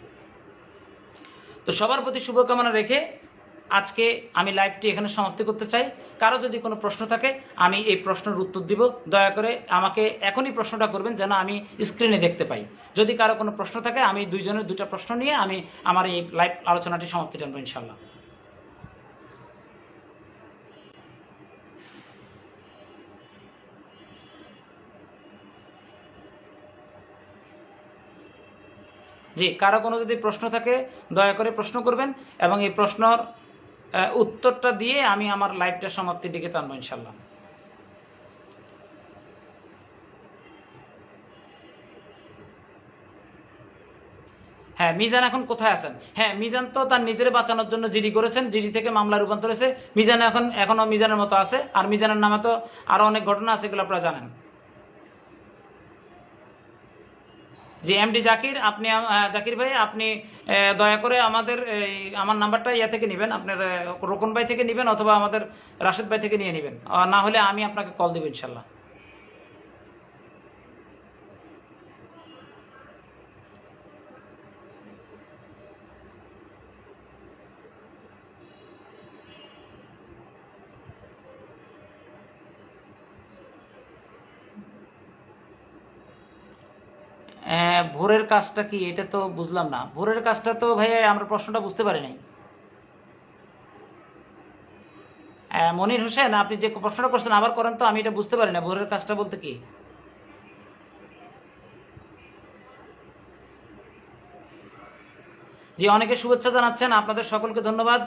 তো সবার প্রতি শুভকামনা রেখে আজকে আমি লাইভটি এখানে সমাপ্তি করতে চাই। কারো যদি কোনো প্রশ্ন থাকে আমি এই প্রশ্নের উত্তর দিব, দয়া করে আমাকে এখনই প্রশ্নটা করবেন যেন আমি স্ক্রিনে দেখতে পাই। যদি কারো কোনো প্রশ্ন থাকে আমি দুইজনের দুইটা প্রশ্ন নিয়ে আমি আমার এই লাইভ আলোচনাটি সমাপ্তি জানবো ইনশাল্লাহ। জি, কারো কোনো যদি প্রশ্ন থাকে দয়া করে প্রশ্ন করবেন এবং এই প্রশ্নের উত্তরটা দিয়ে আমি আমার লাইভটা সমাপ্তির দিকে টানবো ইনশাল্লাহ। হ্যাঁ, মিজান এখন কোথায় আছেন? হ্যাঁ, মিজান তো তার নিজের বাঁচানোর জন্য জিডি করেছেন, জিডি থেকে মামলা রূপান্তর হয়েছে। মিজান এখনো মিজানের মতো আছে, আর মিজানের নামে তো আরো অনেক ঘটনা আছে, এগুলো আপনারা জানেন। জি এমডি জাকির, আপনি জাকির ভাই আপনি দয়া করে আমার নাম্বারটা ইয়া থেকে নেবেন, আপনার রোকন ভাই থেকে নেবেন অথবা আমাদের রাশেদ ভাই থেকে নিয়ে নেবেন, না হলে আমি আপনাকে কল দেব ইনশাল্লাহ। ভোরের কাজটা কি, এটা তো বুঝলাম না। ভোরের কাজটা তো ভাই আমরা প্রশ্নটা বুঝতে পারি নাই। মনির হোসেন, আপনি যে প্রশ্নটা করছেন আবার করেন তো, আমি এটা বুঝতে পারি না ভোরের কাজটা বলতে কি। জি, অনেকে শুভেচ্ছা জানাচ্ছেন, আপনাদের সকলকে ধন্যবাদ।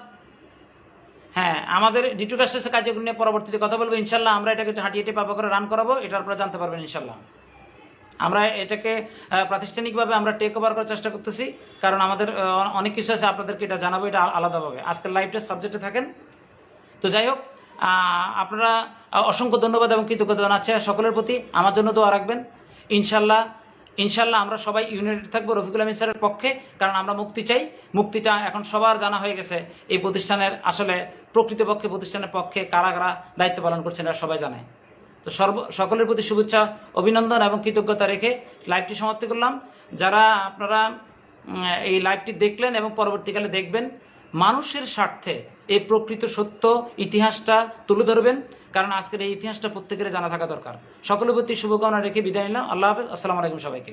হ্যাঁ, আমাদের ডিটু কাস্টের কার্যক্রম নিয়ে পরবর্তীতে কথা বলবো ইনশাল্লাহ। আমরা এটাকে হাঁটিয়ে পাবা করে রান করাবো, এটা আপনারা জানতে পারবেন ইনশাল্লাহ। আমরা এটাকে প্রাতিষ্ঠানিকভাবে আমরা টেক ওভার করার চেষ্টা করতেছি, কারণ আমাদের অনেক কিছু আছে, আপনাদেরকে এটা জানাবো, এটা আলাদাভাবে। আজকের লাইভটা সাবজেক্টে থাকেন। তো যাই হোক, আপনারা অসংখ্য ধন্যবাদ এবং কৃতজ্ঞতা জানাচ্ছি সকলের প্রতি। আমার জন্য দোয়া রাখবেন ইনশাল্লাহ আমরা সবাই ইউনাইটেড থাকবো রফিকুল আমিন স্যারের পক্ষে, কারণ আমরা মুক্তি চাই। মুক্তিটা এখন সবার জানা হয়ে গেছে, এই প্রতিষ্ঠানের আসলে প্রকৃতপক্ষে প্রতিষ্ঠানের পক্ষে কারা কারা দায়িত্ব পালন করছেন এটা সবাই জানে। তো সকলের প্রতি শুভেচ্ছা, অভিনন্দন এবং কৃতজ্ঞতা রেখে লাইভটি সমাপ্তি করলাম। যারা আপনারা এই লাইভটি দেখলেন এবং পরবর্তীকালে দেখবেন, মানুষের স্বার্থে এই প্রকৃত সত্য ইতিহাসটা তুলে ধরবেন, কারণ আজকের এই ইতিহাসটা প্রত্যেকের জানা থাকা দরকার। সকলের প্রতি শুভকামনা রেখে বিদায় নিলাম। আল্লাহ হাফেজ, আসসালামু আলাইকুম সবাইকে।